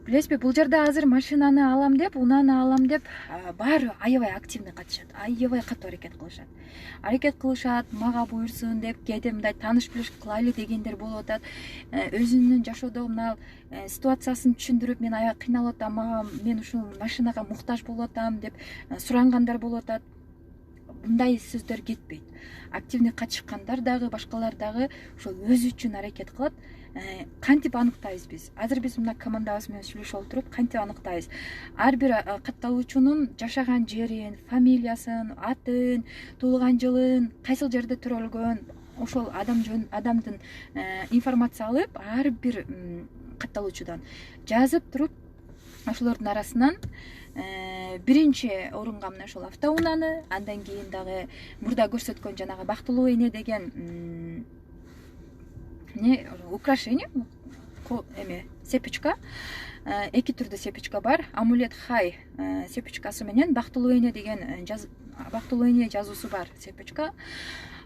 Билесизби, бул жерде азыр машинаны алам деп, унааны алам деп баары аябай активный катышат, аябай катуу аракет кылышат, мага буйрсун деп, кээде мындай тааныш билиш кылайлы дегендер болуп атат. Өзүнүн жашоодогу мына ситуациясын түшүндүрүп, мен аябай кыйналып атам, мен ушул машинага муктаж болуп атам деп сурангандар болуп атат. Мындай сөздөр кетпейт. Активный катышкандар дагы, башкалар дагы ошол өзү үчүн аракет кылат. Кантип аныктайбыз биз? Азыр биз мына командабыз менен сүйлөшүп отуруп, кантип аныктайбыз? Ар бир катталуучунун жашаган жерин, фамилиясын, атын, туулган жылын, кайсыл жерде төрөлгөн, ошол адамдын информация алып, ар бир катталуучудан жазып туруп, ошолордун арасынан биринчи орунга мына ошол автоунааны, андан кийин дагы мурда көрсөткөн жанагы бактылуу эне деген украшение, сепичка, эки түрдүү сепичка бар. Амулет хай сепичкасы менен бактылуу эне деген бактылуу эне жазуусу бар сепичка.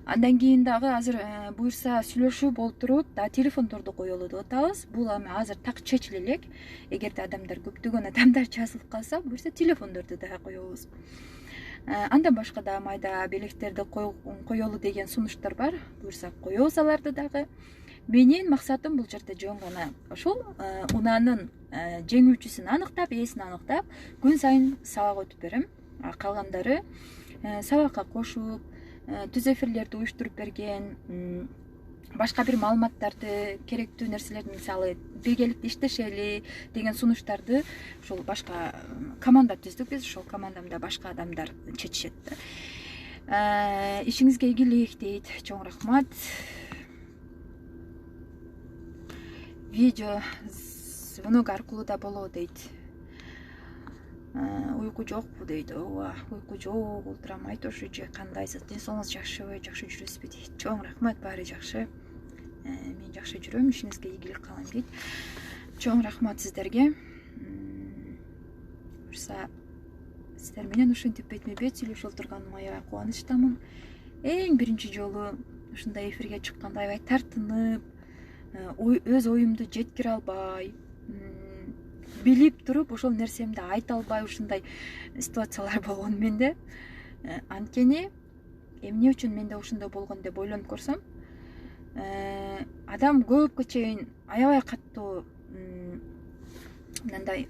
Андан кийин дагы азыр буюрса сүйлөшүп олтуруп, телефондорду коелу деп атабыз. Бул азыр так чечиле элек. Эгерде адамдар көптөгөн адамдар жазылып калса, буюрса телефондорду да коебуз. Андан башка да майда белектерди коелу деген сунуштар бар. Буюрса коебуз аларды дагы. Менин максатым бул жерде жөн гана ошол унаанын жеңүүчүсүн аныктап, ээсин аныктап, күн сайын сабак өтүп берем. Калгандары сабакка кошуп, түз эфирлерди уюштуруп берген, башка бир маалыматтарды, керектүү нерселерди, мисалы биргеликте иштешели деген сунуштарды ошол башка команда түздүк биз. Ошол командамда башка адамдар чечишет да. Ишиңизге ийгилик дейт. Чоң рахмат. Видео звонок аркылуу да болот дейт. Уйку жокпу дейт. Ооба, уйку жок, отурам. Айтышучу кандайсыз? Ден соолугуңуз жакшыбы? Жакшы жүрөсүзбү дейт. Чоң рахмат, баары жакшы. Мен жакшы жүрөм, ишиңизге ийгилик каалайм дейт. Чоң рахмат сиздерге. Буюрса сиздер менен ушинтип бетме бет сүйлөшүп отурганыма аябай кубанычтамын. Эң биринчи жолу ушундай эфирге чыкканда аябай тартынып, өз оюмду жеткире албай, билип туруп ошол нерсемди айта албай ушундай ситуациялар болгон менде. Анткени эмне үчүн менде ошондой болгон деп ойлонуп көрсөм, адам көпкө чейин аябай каттуу мындай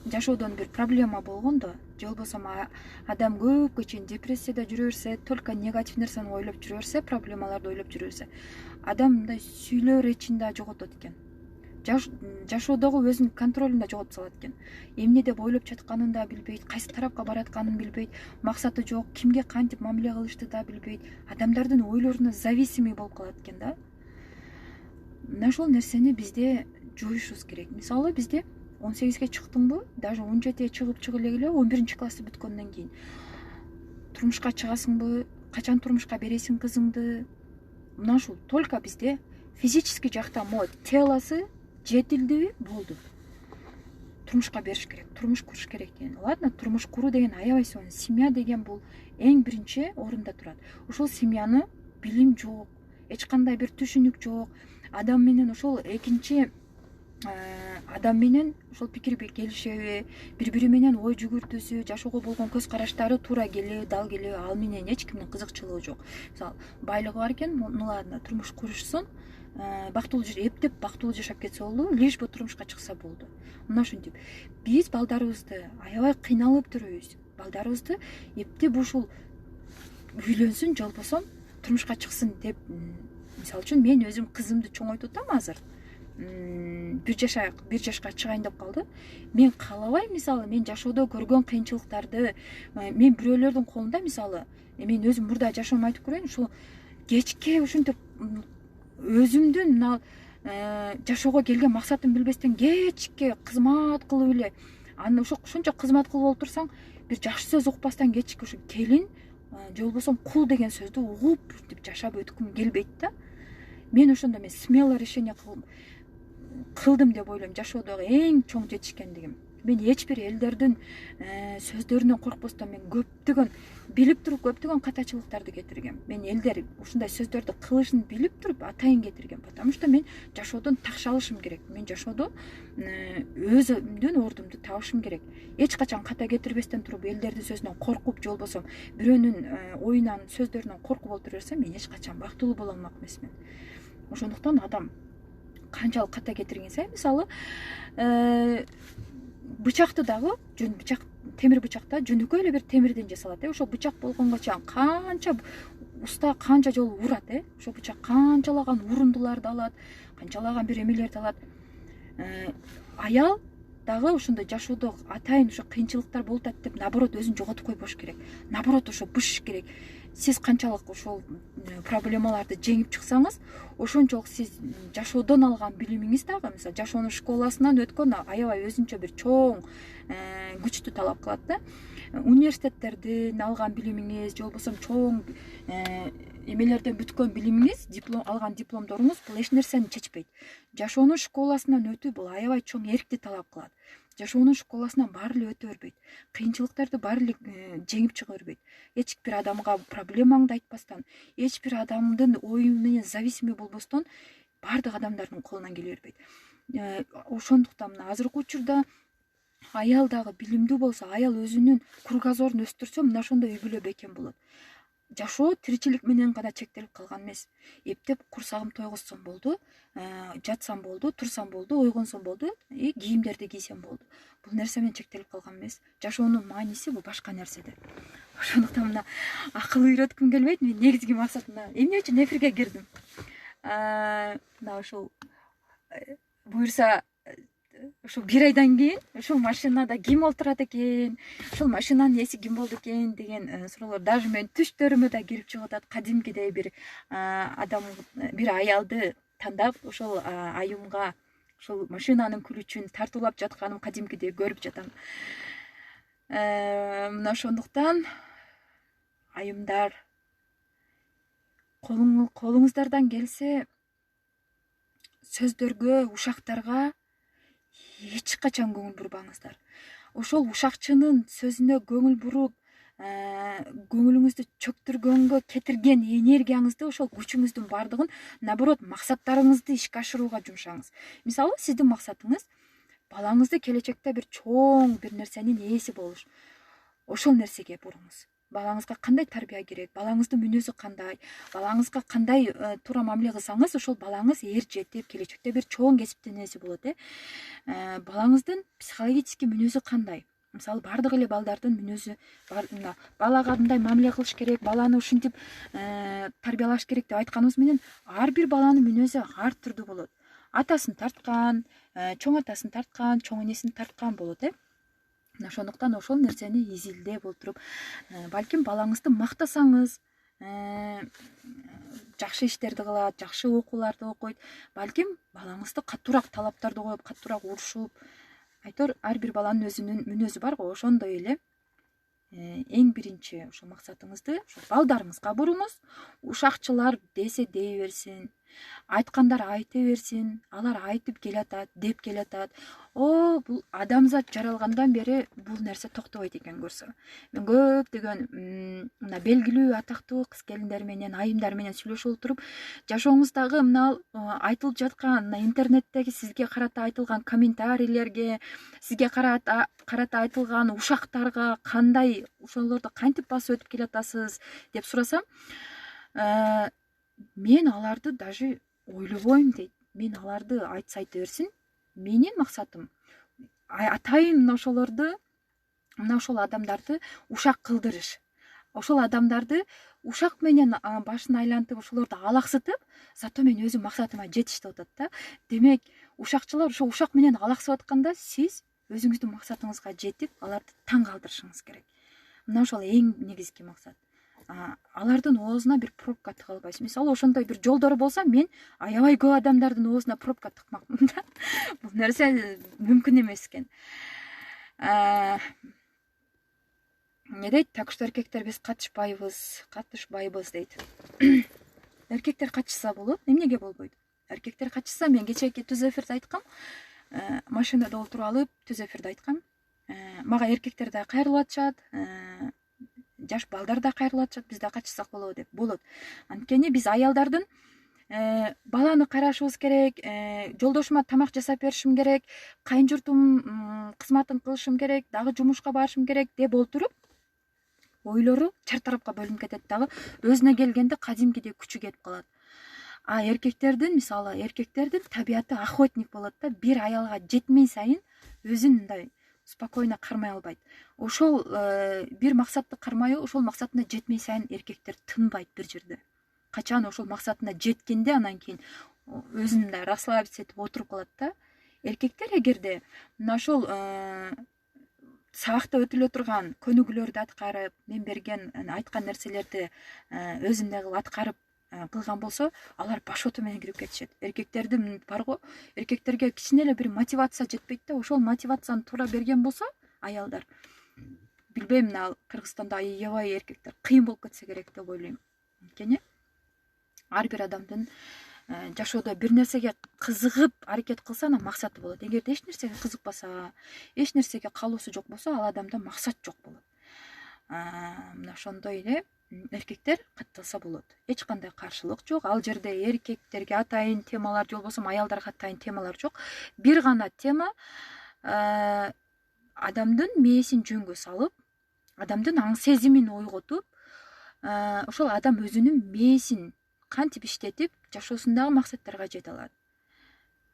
жашоодон бир проблема болгондо, же болбосо адам көпкө чейин депрессияда жүрө берсе, только негатив нерсени ойлоп жүрө берсе, проблемаларды ойлоп жүрө берсе, адам мындай сүйлөө речин да жоготот экен. Жашоодогу өзүнүн контролун да жоготуп салат экен. Эмне деп ойлоп жатканын да билбейт, кайсы тарапка баратканын билбейт, максаты жок, кимге кантип мамиле кылышты да билбейт. Адамдардын ойлоруна зависимый болуп калат экен да. Мына ошол нерсени бизде жоюшубуз керек. Мисалы бизде 18ге чыктыңбы, даже 17ге чыгып эле 11-классты бүткөндөн кийин турмушка чыгасыңбы, качан турмушка бересиң кызыңды? Мына ушул только бизде физический жактан телосы жетилдиби, болду. Турмушка бериш керек, турмуш куруш керек деген. Ладно, турмуш куруу деген аябай сонун. Семья деген бул эң биринчи орунда турат. Ошол семьяны билим жок, эч кандай бир түшүнүк жок. Адам менен ошол экинчи адам менен ошол пикирге келишеби, бири бири менен ой жүгүртүүсү, жашоого болгон көз караштары туура келеби, дал келеби, ал менен эч кимдин кызыкчылыгы жок. Мисалы байлыгы бар экен, мунуларына турмуш курушсун, бактылуу эптеп бактылуу жашап кетсе болду, лишь бы турмушка чыкса болду. Мына ушинтип биз балдарыбызды аябай кыйналып жүрөбүз. Балдарыбызды эптеп ушул үйлөнсүн, же болбосо турмушка чыксын деп, мисалы үчүн мен өзүм кызымды чоңойтуп атам азыр. 1 жашка чыгайын деп калды. Мен каалабайм, мисалы мен жашоодо көргөн кыйынчылыктарды мен бирөөлөрдүн колунда, мисалы мен өзүм мурда жашоомду айтып көрөйүн, ушул кечке ушинтип өзүмдүн мына жашоого келген максатымды билбестен кечке кызмат кылып эле, аны ошончо кызмат кылып болуп турсаң, бир жакшы сөз укпастан кечке ушу келин же болбосо кул деген сөздү угуп деп жашап өткүм келбейт да. Мен ошондо смело решение кылдым деп ойлойм, жашоодогу эң чоң жетишкендигим. Мен эч бир элдердин сөздөрүнөн коркпостон мен көптөгөн билип туруп көптөгөн катачылыктарды кетиргем. Мен элдер ушундай сөздөрдү кылышын билип туруп атайын кетиргем, потому что мен жашоодон такша алышым керек. Мен жашоодо өзүмдүн ордумду табышым керек. Эч качан ката кетирбестен туруп элдердин сөзүнөн коркуп же болбосо бирөөнүн оюнан, сөздөрүнөн коркуп отура берсем, мен эч качан бактылуу боло алмак эмесмин. Ошондуктан адам канчалык ката кетирген сайын, мисалы бычакты дагы бычак, темир бычакта жөнөкөй эле бир темирден жасалат. Ошо бычак болгонго чейин канча уста канча жолу урат, ошо бычак канчалаган урундуларды алат, канчалаган бир эмелерди алат. Аял дагы ошондой жашоодо атайын ошо кыйынчылыктар болуп атат деп наоборот өзүн жоготуп койбош керек. Наоборот ошо бышыш керек. Сиз канчалык ошол проблемаларды жеңип чыксаңыз, ошончолук сиз жашоодон алган билимиңиз дагы, мисалы жашоонун школасынан өткөн аябай өзүнчө бир чоң күчтү талап кылат да. Университеттерден алган билимиңиз же болбосо чоң эмелерден бүткөн билимиңиз, алган дипломдоруңуз бул эч нерсени чечпейт. Жашоонун школасынан өтүү бул аябай чоң эркти талап кылат. Жашоонун школасынан баары эле өтө бербейт. Кыйынчылыктарды баары эле жеңип чыга бербейт. Эч бир адамга проблемаңды айтпастан, эч бир адамдын ою менен зависимый болбостон баардык адамдардын колунан келе бербейт. Ошондуктан мына азыркы учурда аял дагы билимдүү болсо, аял өзүнүн кругозорун өстүрсө, мына ошондой үй бүлө бекем болот. Жашоо тиричилик менен гана чектелип калган эмес. Эптеп курсагым тойгузсам болду, жатсам болду, турсам болду, ойгонсом болду, кийимдерди кийсем болду. Бул нерсе менен чектелип калган эмес. Жашоонун мааниси бул башка нерседе. Ошондуктан мына акыл үйрөткүм келбейт. Мен негизги максатым эмне үчүн эфирге кирдим? Мына ушул буюрса ушул 1 айдан кийин ушул машинада ким олтурат экен, ушул машинанын ээси ким болду экен деген суроолор даже менин түштөрүмө да кирип чыгып атат. Кадимкидей бир адам, бир аялды тандап ошол айымга ушул машинанын күлүчүн тартуулап жатканым кадимкидей көрүп жатам. Мына ошондуктан айымдар, колуңуздардан келсе сөздөргө, ушактарга эч качан көңүл бурбаңыздар. Ошол ушакчынын сөзүнө көңүл буруп, көңүлүңүздү чөктүргөнгө кетирген энергияңызды, ошол күчүңүздүн баардыгын наоборот максаттарыңызды ишке ашырууга жумшаңыз. Мисалы, сиздин максатыңыз балаңызды келечекте бир чоң бир нерсенин ээси болуш. Ошол нерсеге буруңуз. Балаңызга кандай тарбия керек, балаңыздын мүнөзү кандай, балаңызга кандай туура мамиле кылсаңыз, ошол балаңыз эр жетип келечекте бир чоң кесиптин ээси болот. Балаңыздын психологический мүнөзү кандай? Мисалы, баардык эле балдардын мүнөзү бар. Балага мындай мамиле кылыш керек, баланы ушинтип тарбиялаш керек деп айтканыбыз менен, ар бир баланын мүнөзү ар түрдүү болот. Атасын тарткан, чоң атасын тарткан, чоң энесин тарткан болот. Ошондуктан ошол нерсени изилдеп отуруп, балким балаңызды мактасаңыз, жакшы иштерди кылат, жакшы окууларды окуйт, балким балаңызды катуураак талаптарды коюп, катуураак урушуп, айтор ар бир баланын өзүнүн мүнөзү бар го. Ошондой эле эң биринчи ошо максатыңызды ошо балдарыңызга буруңуз. Ушакчылар десе дей берсин, Айткандар айта берсин, алар айтып келатат, деп келатат. Бул адамзат жаралгандан бери бул нерсе токтобойт экен көрсө. Мен көптөгөн мына белгилүү атактуу кыз келиндер менен, айымдар менен сүйлөшүп отуруп, жашооңуздагы мына айтылып жаткан мына интернеттеги сизге карата айтылган комментарийлерге, сизге карата айтылган ушактарга кандай, ошолорду кантип басып өтүп келатасыз деп сурасам, мен аларды даже ойлобойм дейт. Мен аларды айтса айта берсин. Менин максатым атайын мына ошол адамдарды ушак кылдырыш. Ошол адамдарды ушак менен башын айлантып, ошолорду алаксытып, зато мен өзүм максатыма жетиш деп атат да. Демек, ушакчылар ошо ушак менен алаксып атканда, сиз өзүңүздүн максатыңызга жетип, аларды таң калтырышыңыз керек. Мына ошол эң негизги максат. Алардын оозуна бир пробка тыга албайсыз. Мисалы, ошондой бир жолдор болсо, мен аябай көп адамдардын оозуна пробка тыкмакмын да. Бул нерсе мүмкүн эмес экен. Не дейт? Так что эркектер биз катышпайбыз дейт. Эркектер катышса болот, эмнеге болбойт? Эркектер катышса, мен кечээки түз эфирде айткам. Машинада отуруп алып түз эфирде айткам. Мага эркектер да кайрылып атышат, жаш балдар да кайрылып атышат, биз да катышсак болобу деп. Болот. Анткени биз аялдардын баланы карашыбыз керек, жолдошума тамак жасап беришим керек, кайын журтум кызматын кылышым керек, дагы жумушка барышым керек деп отуруп, ойлору чар тарапка бөлүнүп кетет дагы, өзүнө келгенде кадимкидей күчү кетип калат. Эркектердин табияты охотник болот да, бир аялга жетмей сайын өзүн мындай спокойно кармай албайт. Ошол бир максатты кармайбы, ошол максатына жетмей сайын эркектер тынбайт бир жерде. Качан ошол максатына жеткенде, анан кийин өзүн мындай расслабиться этип отуруп калат да. Эркектер эгерде мына ошол сабакта өтүлө турган көнүгүүлөрдү аткарып, мен берген айткан нерселерди өзүндөй кылып аткарып кылган болсо, алар башоту менен кирип кетишет. Эркектердин барго, эркектерге кичине эле бир мотивация жетпейт да, ошол мотивацияны туура берген болсо, аялдар, билбейм, мына Кыргызстанда аябай эркектер кыйын болуп кетсе керек деп ойлойм. Анткени ар бир адамдын жашоодо бир нерсеге кызыгып аракет кылса, анан максаты болот. Эгерде эч нерсеге кызыкпаса, эч нерсеге каалоосу жок болсо, ал адамда максат жок болот. Мына ошондой эле эркектер катталса болот. Эч кандай каршылык жок. Ал жерде эркектерге атайын темалар же болбосо аялдарга атайын темалар жок. Бир гана тема адамдын мээсин жөнгө салып, адамдын аң сезимин ойготуп, ошол адам өзүнүн мээсин кантип иштетип, жашоосундагы максаттарга жете алат.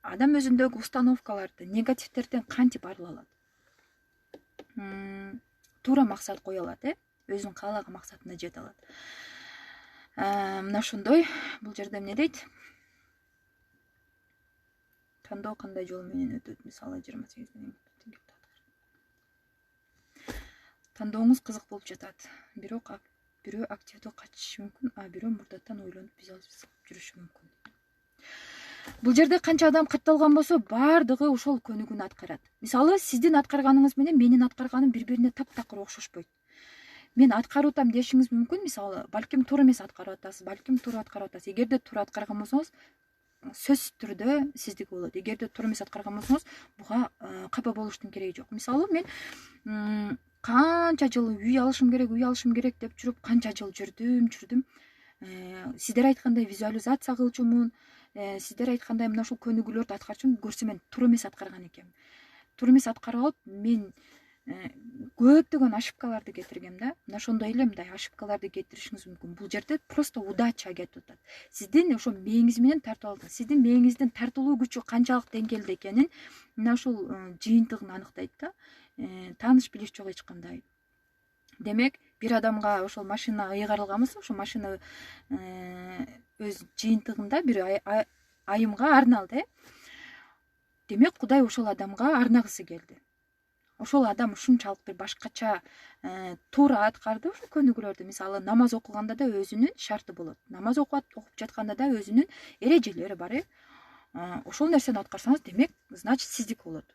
Адам өзүндөгү установкаларды, негативтерден кантип арыла алат. Туура максат кое алат, өзүнүн каалаган максатына жете алат. Мына ошондой. Бул жерде эмне дейт? Тандоо кандай жол менен өтөт? Мисалы 28 менен. Тандооңуз кызык болуп жатат. Бирөө активдүү качышы мүмкүн, бирөө мурдатан ойлонуп визуализациялап жүрүшү мүмкүн. Бул жерде канча адам катталган болсо, бардыгы ошол көнүгүүнү аткарат. Мисалы, сиздин аткарганыңыз менен менин аткарганым бири-бирине таптакыр окшошпойт. Мен аткарып атам дешиңиз мүмкүн. Мисалы, балким туура эмес аткарып атасыз, балким туура аткарып атасыз. Эгерде туура аткарган болсоңуз, сөзсүз түрдө сиздики болот. Эгерде туура эмес аткарган болсоңуз, буга капа болуштун кереги жок. Мисалы, мен канча жыл үй алышым керек деп жүрүп, канча жыл жүрдүм. Сиздер айткандай визуализация кылчумун, сиздер айткандай мына ушул көнүгүүлөрдү аткарчумун, көрсө мен туура эмес аткарган экенмин. Туура эмес аткарып алып, мен көптөгөн ошибкаларды кетиргем да. Мына ошондой эле мындай ошибкаларды кетиришиңиз мүмкүн. Бул жерде просто удача кетип атат. Сиздин ошо мээңиз менен тартып алдыңыз. Сиздин мээңиздин тартылуу күчү канчалык деңгээлде экенин мына ушул жыйынтыгын аныктайт да. Тааныш билиш жок эч кандай. Демек, бир адамга ошол машина ыйгарылган болсо, ошол машина өз жыйынтыгында бир айымга арналды. Демек, Кудай ошол адамга арнагысы келди. Ошол адам ушунчалык бир башкача туура аткарды ошол көнүгүүлөрдү. Мисалы, намаз окуганда да өзүнүн шарты болот. Намаз окуп жатканда да өзүнүн эрежелери бар. Ошол нерсени аткарсаңыз, демек, значит сиздики болот.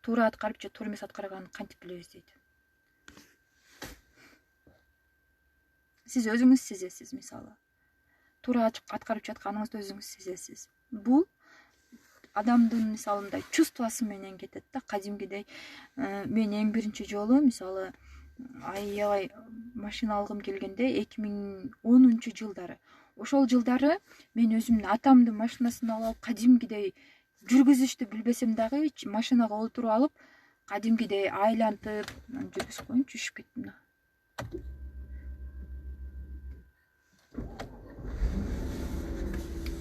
Туура аткарып же туура эмес аткарганын кантип билебиз дейт. Сиз өзүңүз сезесиз, мисалы. туура аткарып жатканыңызды өзүңүз сезесиз. Бул адамдын мисалы мындай чувствосу менен кетет да. Кадимкидей мен эң биринчи жолу мисалы аябай машина алгым келгенде 2010-жылдары. Ошол жылдары мен өзүмдүн атамдын машинасын алып кадимкидей жүргүзүштү билбесем дагы машинага олтуруп алып кадимкидей айлантып жүргүзүп коеюнчу, үшүп кеттим да.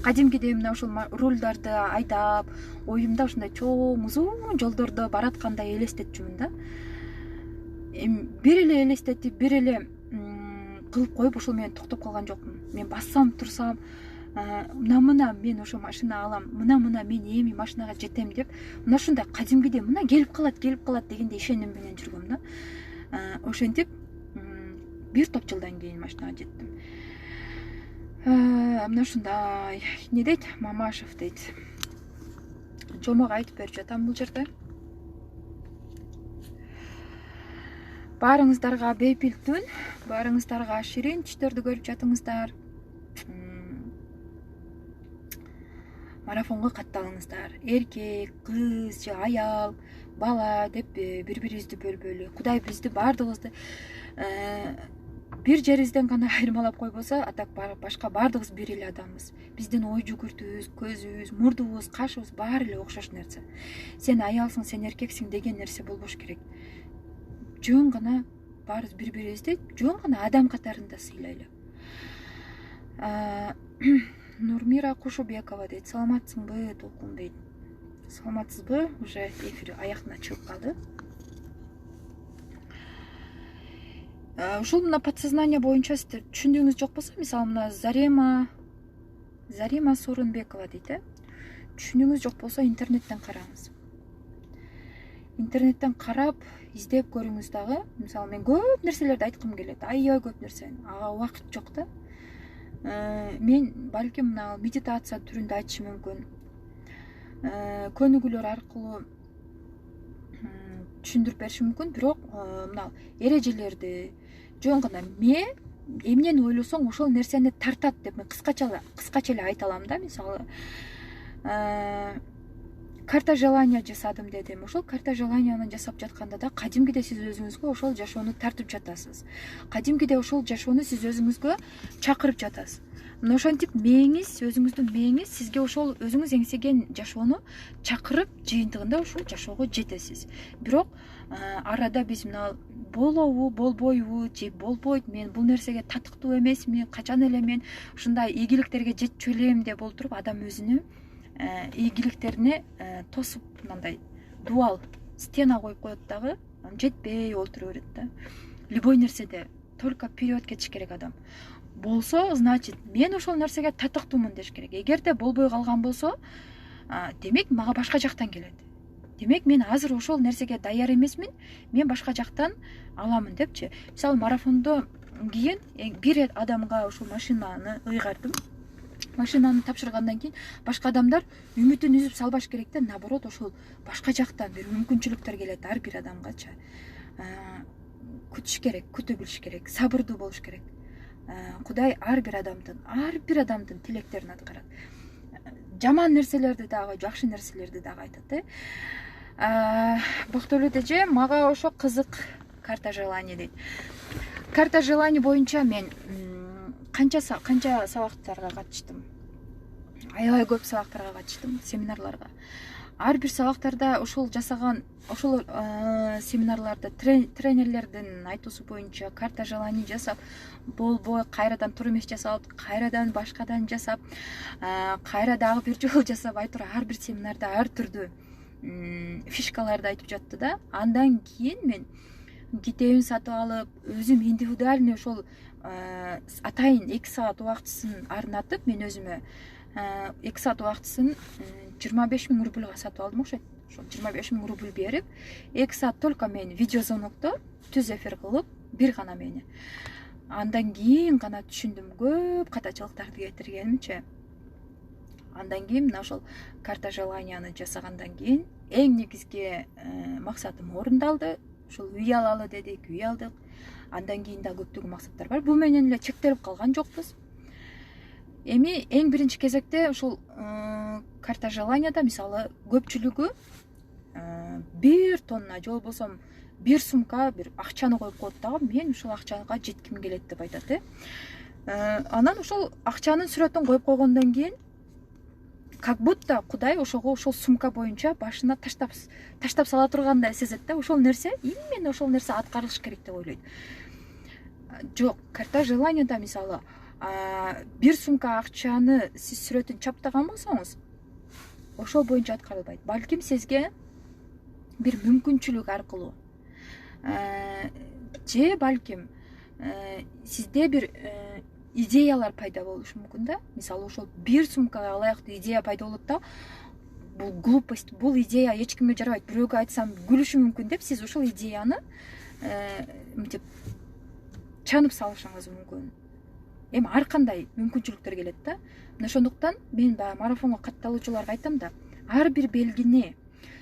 Кадимкидей мына ушул рулдарды айдап, оюмда ушундай чоң узун жолдордо бараткандай элестетчүмүн да. Бир эле элестетип, бир эле кылып коюп ошол менен токтоп калган жокмун. Мен бассам, турсам, мына мен ошо машина алам, мына мен эми машинага жетем деп, мына ушундай кадимкидей мына келип калат дегенде ишеним менен жүргөм да. Ошентип бир топ жылдан кийин машинага жеттим. Мына ушундай эмне дейт, Мамашев дейт. Жомок айтып берип жатам бул жерде. Баарыңыздарга бейпил түн, баарыңыздарга ширин түштөрдү көрүп жатыңыздар. Марафонго катталыңыздар. Эркек, кыз же аял, бала деп бири-бирибизди бөлбөйлү. Кудай бизди баардыгыбызды бир жерибизден гана айырмалап койбосо, атак башка баардыгыбыз бир эле адамбыз. Биздин ой жүгүртүүбүз, көзүбүз, мурдубуз, кашыбыз баары эле окшош нерсе. Сен аялсың, сен эркексиң деген нерсе болбош керек. Жөн гана баарыбыз бири-бирибизди жөн гана адам катарында сыйлайлы. Нурмира Кушубекова дейт. Саламатсыңбы, толкун дейт. Саламатсызбы? Уже эфир аяктына чыгып калды. Ушул мына подсознание боюнча сиздер түшүндүңүз жок болсо, мисалы мына Зарема Сооронбекова дейт. Түшүндүңүз жок болсо интернеттен караңыз. Интернеттен карап, издеп көрүңүз дагы. Мисалы мен көп нерселерди айткым келет, аябай көп нерсени. Ага убакыт жок да. Мен балким мына медитация түрүндө айтышым мүмкүн. Көнүгүүлөр аркылуу түшүндүрүп беришим мүмкүн, бирок мына эрежелерди жөн гана эмнени ойлосоң ошол нерсени тартат деп мен кыскача эле айта алам да. Мисалы карта желания жасадым дедим. Ошол карта желанияны жасап жатканда да кадимкидей сиз өзүңүзгө ошол жашоону тартып жатасыз. Кадимкидей ошол жашоону сиз өзүңүзгө чакырып жатасыз. Мына ошентип өзүңүздүн мээңиз сизге ошол өзүңүз эңсеген жашоону чакырып, жыйынтыгында ушул жашоого жетесиз. Бирок арада биз мына болобу, болбойбу, же болбойт, мен бул нерсеге татыктуу эмесмин, качан эле мен ушундай ийгиликтерге жетчү элем деп олтуруп, адам өзүнүн ийгиликтерине тосуп мындай дуал стена коюп коет дагы, жетпей олтура берет да. Любой нерседе только вперед кетиш керек адам. Болсо, значит, мен ошол нерсеге татыктуумун деш керек. Эгерде болбой калган болсо, демек мага башка жактан келет. Демек мен азыр ошол нерсеге даяр эмесмин, мен башка жактан аламын депчи. Мисалы марафондо кийин бир адамга ушул машинаны ыйгардым. Машинаны тапшыргандан кийин башка адамдар үмүтүн үзүп салбаш керек да, наоборот, ошол башка жактан бир мүмкүнчүлүктөр келет ар бир адамгачы. Күтүш керек, күтө билиш керек, сабырдуу болуш керек. Кудай ар бир адамдын тилектерин аткарат. Жаман нерселерди дагы, жакшы нерселерди дагы айтат. Бактылуу эже, мага ошо кызык карта желания дейт. Карта желания боюнча мен канча сабактарга катыштым. Аябай көп сабактарга катыштым, семинарларга. Ар бир сабактарда ошол семинарларда тренерлердин айтуусу боюнча карта желания жасап, болбой кайрадан тур эмес жасап, кайрадан башкадан жасап, кайра дагы бир жолу жасап, айтор ар бир семинарда ар түрдүү фишкаларды айтып жатты да. Андан кийин мен китебин сатып алып, өзүм индивидуальный ошол атайын 2 саат убактысын арнатып, мен өзүмө 2 саат убактысын 25 000 рубльга сатып алдым. Ошол 25 000 рубль берип, 2 саат только мен видеозвонокто түз эфир кылып, бир гана мени. Андан кийин гана түшүндүм көп катачылыктарды кетиргенимчи. Андан кийин мына ошол карта желанияны жасагандан кийин эң негизги максатым орундалды. Ошол үй алалы дедик, үй алдык. Андан кийин да көптөгөн максаттар бар. Бул менен эле чектелип калган жокпуз. Эми эң биринчи кезекте ушул карта желанияда мисалы көпчүлүгү 1 тонна же болбосо 1 сумка бир акчаны коюп коет дагы, мен ушул акчага жетким келет деп айтат. Анан ошол акчанын сүрөтүн коюп койгондон кийин как будто Кудай ошого ошол сумка боюнча башына таштап сала тургандай сезет да. Ошол нерсе, именно ошол нерсе аткарылыш керек деп ойлойт. Жок, карта желанияда мисалы 1 сумка акчаны сиз сүрөтүн чаптаган болсоңуз, ошол боюнча аткарылбайт. Балким сизге бир мүмкүнчүлүк аркылуу же балким сизде бир идеялар пайда болушу мүмкүн да. Мисалы ошол 1 сумкага ылайыктуу идея пайда болот да. Бул глупость, бул идея эч кимге жарабайт, бирөөгө айтсам күлүшү мүмкүн деп сиз ошол идеяны мынтип чанып салышыңыз мүмкүн. Эми ар кандай мүмкүнчүлүктөр келет да. Мына ошондуктан мен баягы марафонго катталуучуларга айтам да, ар бир белгини,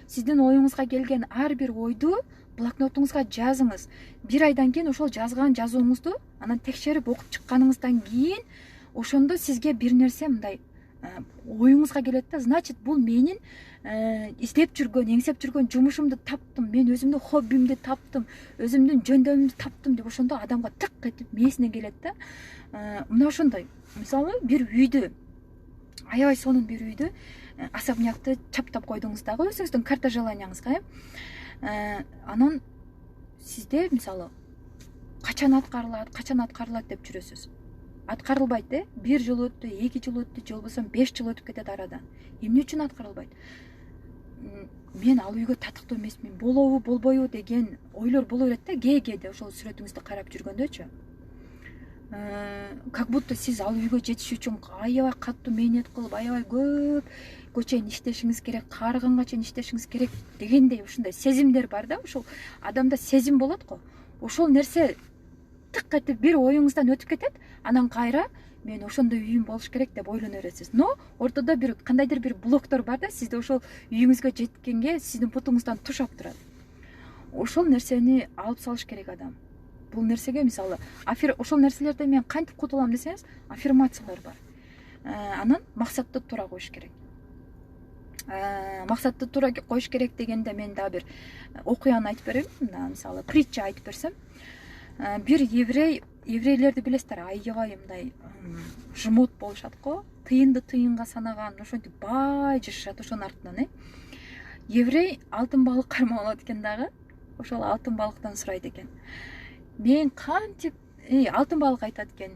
сиздин оюңузга келген ар бир ойду блокнотуңузга жазыңыз. 1 айдан кийин ошол жазган жазууңузду анан текшерип окуп чыкканыңыздан кийин ошондо сизге бир нерсе мындай оюңузга келет да. Значит, бул менин издеп жүргөн, эңсеп жүргөн жумушумду таптым, мен өзүмдүн хоббимди таптым, өзүмдүн жөндөмүмдү таптым деп ошондо адамга тык этип мээсине келет да. Мына ошондой. Мисалы бир үйдү, аябай сонун бир үйдү, особнякты чаптап койдуңуз дагы өзүңүздүн карта желанияңызга. Анан сизде мисалы качан аткарылат деп жүрөсүз. Аткарылбайт, 1 жыл өттү, 2 жыл өттү, же болбосо 5 жыл өтүп кетет арадан. Эмне үчүн аткарылбайт? Мен ал үйгө татыктуу эмесмин, болобу болбойбу деген ойлор боло берет да, кээде ошол сүрөтүңүздү карап жүргөндөчү. Как будто сиз ал үйгө жетиш үчүн аябай катуу мээнет кылып, аябай көпкө чейин иштешиңиз керек, каарыганга чейин иштешиңиз керек дегендей ушундай сезимдер бар да. Ошол адамда сезим болот го. Ошол нерсе тык этип бир оюңуздан өтүп кетет, анан кайра мен ошондой үйүм болуш керек деп ойлоно бересиз. Но ортодо бир кандайдыр бир блоктор бар да, сизди ошол үйүңүзгө жеткенге сиздин путуңуздан тушап турат. Ошол нерсени алып салыш керек адам. Бул нерсеге мисалы ошол нерселерден мен кантип кутулам десеңиз, аффирмациялар бар. Анан максатты туура коюш керек. Максатты туура коюш керек дегенде мен дагы бир окуяны айтып берейин. Мисалы притча айтып берсем, бир еврейлерди билесиздер, аябай мындай жумут болушат го. Тыйынды тыйынга санаган, ошентип бай жашашат ошонун артынан. Еврей алтын балык кармап алат экен дагы. Ошол алтын балыктан сурайт экен. Мен кантип алтын балык айтат экен,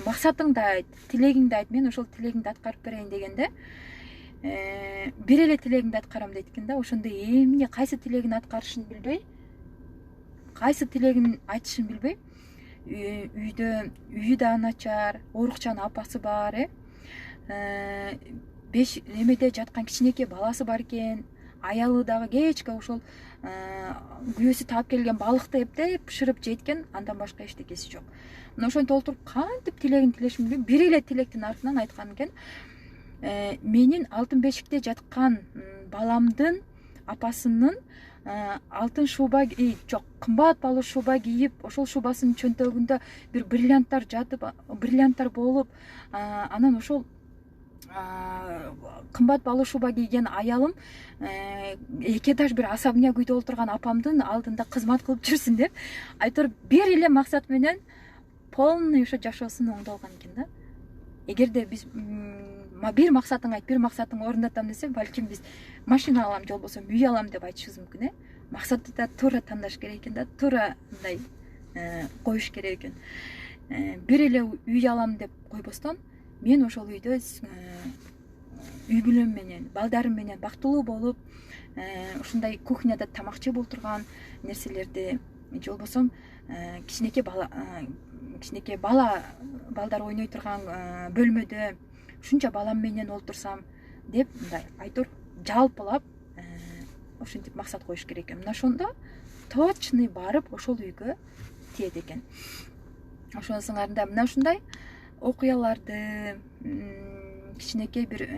максатыңды айт, тилегиңди айт, мен ошол тилегиңди аткарып берейин дегенде, бир эле тилегиңди аткарам дейт экен да. Ошондо эмне кайсы тилегин аткарышын билбей, кайсы тилегин айтышын билбей, үйү да начар, оорукчан апасы бар, 5 немеде жаткан кичинекей баласы бар экен, аялы дагы кечке ошол күйөөсү таап келген балыкты эптеп бышырып жейт экен, андан башка эчтекеси жок. Мына ошентип олтуруп кантип тилегин тилешин билбей, бир эле тилектин артынан айткан экен, менин алтын бешикте жаткан баламдын апасынын алтын шуба жок, кымбат баалуу шуба кийип, ошол шубасынын чөнтөгүндө бир бриллианттар жатып, бриллианттар болуп, анан ошол кымбат баалуу шуба кийген аялым эки этаж бир особняк үйдө олтурган апамдын алдында кызмат кылып жүрсүн деп айтор бир эле максат менен полный ошо жашоосун оңдолгон экен да. Эгерде биз бир максатың айт, бир максатыңды орундатам десе, балким биз машина алам же болбосо үй алам деп айтышыбыз мүмкүн. Максатты да туура тандаш керек экен да, туура мындай коюш керек экен. Бир эле үй алам деп койбостон, мен ошол үйдө үй бүлөм менен, балдарым менен бактылуу болуп, ушундай кухняда тамак жеп отурган нерселерди, же болбосо кичинекей балдар ойной турган бөлмөдө ушунча балам менен олтурсам деп мындай айтор жалпылап ошентип максат коюш керек экен. Мына ошондо точный барып ошол үйгө тиет экен. Ошонусуңарда мына ушундай окуяларды, кичинекей бир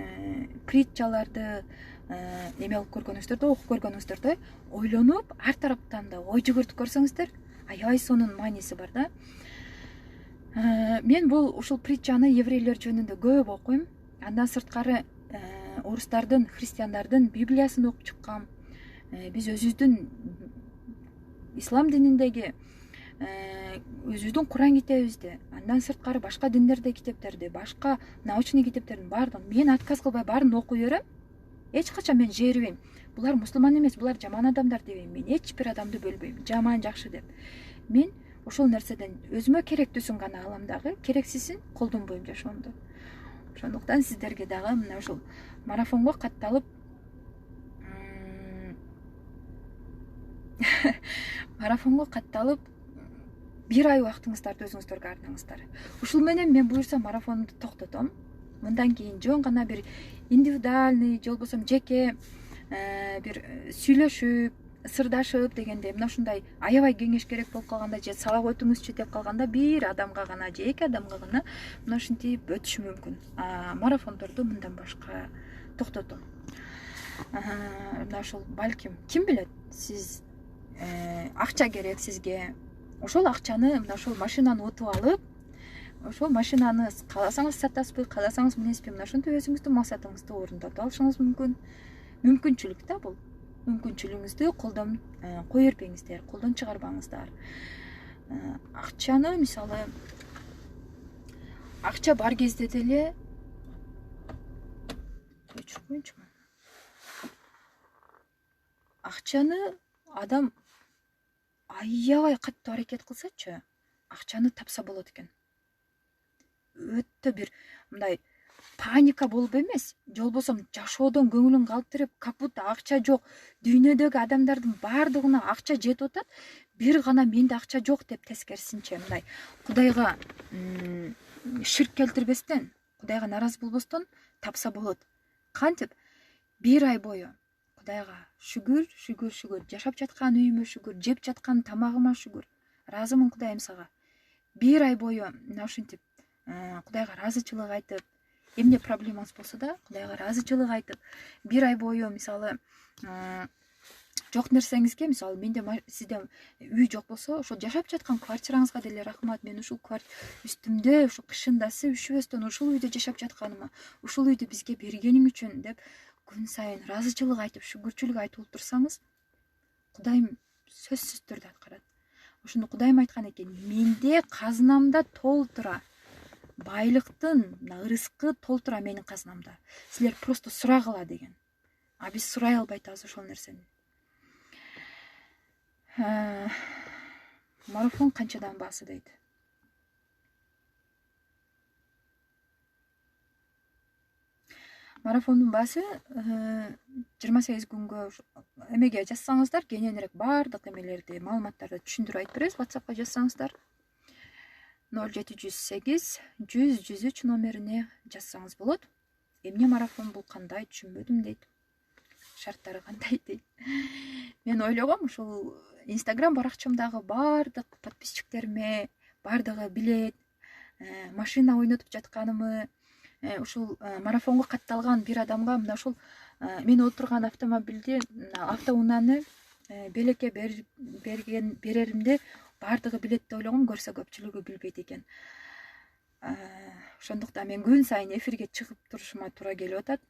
притчаларды эме кылып көргөнүңүздөрдө, окуп көргөнүңүздөрдө ойлонуп, ар тараптан да ой жүгүртүп көрсөңүздөр, аябай сонун мааниси бар да. Мен ушул притчаны еврейлер жөнүндө көп окуйм. Андан сырткары орустардын, христиандардын библиясын окуп чыккам. Биз өзүбүздүн ислам дининдеги өзүбүздүн Куран китебибизди, андан сырткары башка диндердеги китептерди, башка научный китептердин баардыгын мен отказ кылбай баарын окуй берем. Эч качан мен жээрбейм. Булар мусулман эмес, булар жаман адамдар дебейм. Мен эч бир адамды бөлбөйм, жаман жакшы деп. Мен ошол нерседен өзүмө керектүүсүн гана алам, дагы керексизин колдонбойм жашоомдо. Ошондуктан сиздерге дагы мына ушул марафонго катталып бир ай убактыңыздарды өзүңүздөргө арнаңыздар. Ушул менен мен буюрса марафонду токтотом. Мындан кийин жөн гана бир индивидуальный же болбосо жеке бир сүйлөшүп, сырдашып дегенде мына ушундай аябай кеңеш керек болуп калганда же сабак өтүңүзчү деп калганда бир адамга гана же эки адамга гана мына ушинтип өтүшү мүмкүн. Марафондорду мындан башка токтотом. Мына ушул балким ким билет, сиз акча керек сизге. Ошол акчаны мына ошол машинаны утуп алып, ошол машинаны кааласаңыз сатасызбы, кааласаңыз эмнесизби, мына ошентип өзүңүздүн максатыңызды орундотуп алышыңыз мүмкүн. Мүмкүнчүлүк да бул. Мүмкүнчүлүгүңүздү колдон кое бербеңиздер, колдон чыгарбаңыздар. Акчаны мисалы акча бар кезде деле акчаны адам аябай катуу аракет кылсачы, акчаны тапса болот экен. Өтө бир мындай паника болуп эмес, же болбосо жашоодон көңүлүн калтырып, как будто акча жок, дүйнөдөгү адамдардын баардыгына акча жетип атат, бир гана менде акча жок деп тескерисинче мындай Кудайга ширк келтирбестен, Кудайга наразы болбостон тапса болот. Кантип бир ай бою Кудайга шүгүр, шүгүр, шүгүр, жашап жаткан үйүмө шүгүр, жеп жаткан тамагыма шүгүр, ыраазымын Кудайым сага. Бир ай бою мына ушинтип Кудайга ыраазычылык айтып, эмне проблемаңыз болсо да Кудайга ыраазычылык айтып, бир ай бою мисалы жок нерсеңизге, мисалы менде сизде үй жок болсо, ошол жашап жаткан квартираңызга деле рахмат. Мен ушул үстүмдө ушу кышындасы үшүбөстөн ушул үйдө жашап жатканыма, ушул үйдү бизге бергениң үчүн деп күн сайын ыраазычылык айтып, шүгүрчүлүк айтып отурсаңыз, Кудайым сөзсүз түрдө аткарат. Ошондо Кудайым айткан экен, менде казынамда толтура, байлыктын ырыскы толтура менин казынамда. Силер просто сурагыла деген. А биз сурай албай атабыз ошол нерсени. Марафон канчадан баасы дейт. Марафондун баасы 28 күнгө эмеге жазсаңыздар, кененирээк баардык эмелерди, маалыматтарды түшүндүрүп айтып беребиз. WhatsAppка жазсаңыздар 0708 100 103 номерине жазсаңыз болот. Эмне марафон бул, кандай, түшүнбөдүм дейт. Шарттары кандай дейт. Мен ойлогом ушул Instagram баракчамдагы баардык подписчиктериме баардыгы билет, машина ойнотуп жатканымы, ушул марафонго катталган бир адамга мына ушул мен отурган автомобилди, автоунааны белекке береримди баардыгы билет деп ойлогом, көрсө көпчүлүгү билбейт экен. Ошондуктан мен күн сайын эфирге чыгып турушума туура келип атат.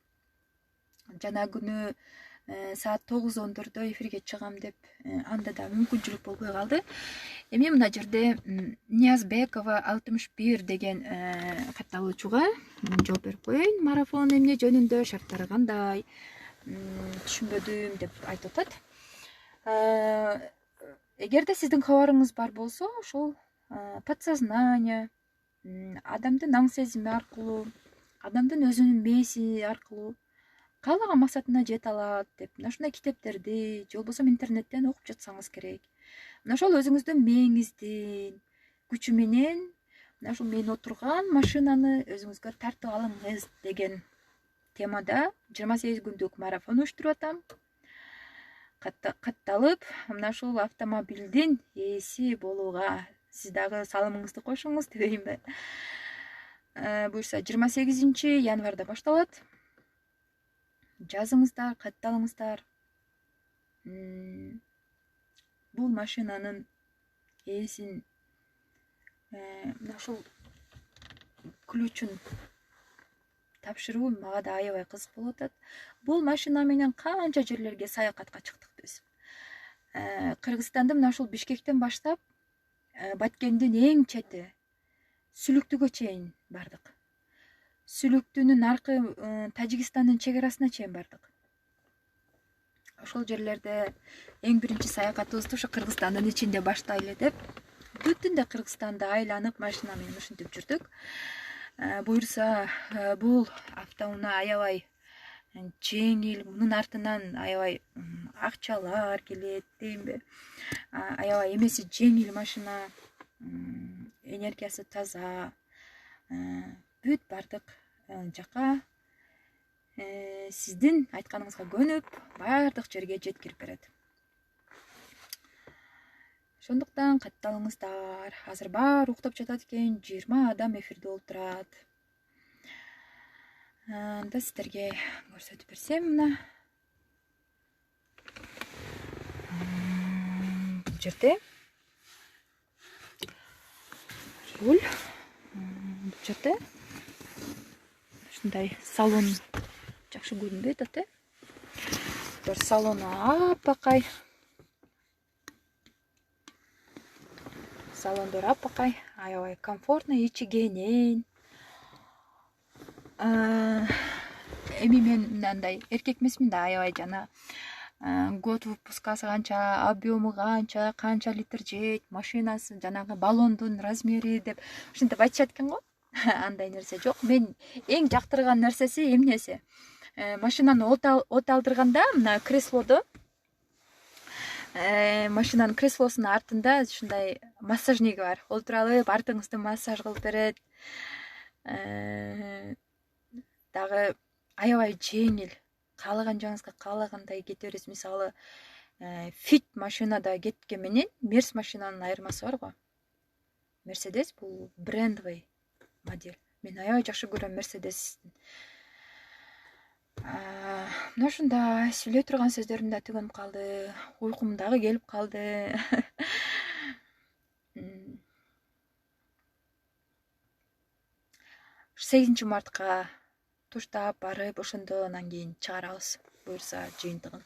Жана күнү саат 9-10 эфирге чыгам деп анда да мүмкүнчүлүк болбой калды. Эми мына жерде Ниязбекова 61 деген катталуучуга жооп берип коеюн. Марафон эмне жөнүндө, шарттары кандай, түшүнбөдүм деп айтып атат. Эгерде сиздин кабарыңыз бар болсо, ошол подсознание, адамдын аң сезими аркылуу, адамдын өзүнүн мээси аркылуу каалаган максатына жете алат деп мына ушундай китептерди же болбосо интернеттен окуп жатсаңыз керек. Мына ошол өзүңүздүн мээңиздин күчү менен мына ушул мен отурган машинаны өзүңүзгө тартып алыңыз деген темада 28 күндүк марафон уюштуруп атам. Катталып мына ушул автомобилдин ээси болууга сиз дагы салымыңызды кошуңуз дебейинби. Буюрса 28 январда башталат. Жазыңыздар, катталыңыздар. Бул машинанын ээсин мына ушул ключун тапшыруу мага да аябай кызык болуп атат. Бул машина менен канча жерлерге саякатка чыктык биз. Кыргызстанды мына ушул Бишкектен баштап Баткендин эң чети Сүлүктүгө чейин бардык. Сүлүктүнүн аркы Тажикстандын чек арасына чейин бардык. Ошол жерлерде эң биринчи саякатыбызды ушу Кыргызстандын ичинде баштайлы деп бүтүн да Кыргызстанды айланып машина менен ушинтип жүрдүк. Буюрса бул автоунаа аябай жеңил, мунун артынан аябай акчалар келет деймби. Аябай эмеси жеңил машина, энергиясы таза. Бүт бардык жака сиздин айтканыңызга көнүп бардык жерге жеткирип берет. Ошондуктан катталыңыздар. Азыр баары уктап жатат экен, 20 адам эфирде болуп турат. Анда сиздерге көрсөтүп берсем, мына бул жерде бул жерде ушундай салон жакшы көрүнбөйт атат. Салону аппакай. Салондор аппакай, аябай комфортно, ичи кенен. Эми мен мындай эркек эмесмин да, аябай жана год выпускасы канча, объему канча литр жейт, машинасы жанагы баллондун размери деп ушинтип айтышат экен го. Андай нерсе жок. Мен эң жактырган нерсеси эмнеси? Машинаны от алдырганда мына креслодо машинанын креслосунун артында ушундай массажниги бар. Олтура алып, артыңызды массаж кылып берет. Дагы аябай жеңил. Каалаган жагыңызга каалагандай кете бересиз. Мисалы, Fit машинада кеткен менен Мерс машинанын айырмасы бар го. Mercedes бул брендовый модель. Мен аябай жакшы көрөм Mercedes'тин. Мына ушундай сүйлөй турган сөздөрүм да түгөнүп калды. Уйкум дагы келип калды. 8 мартка туштап барып, ошондон кийин чыгарабыз. Буюрса жыйынтыгын.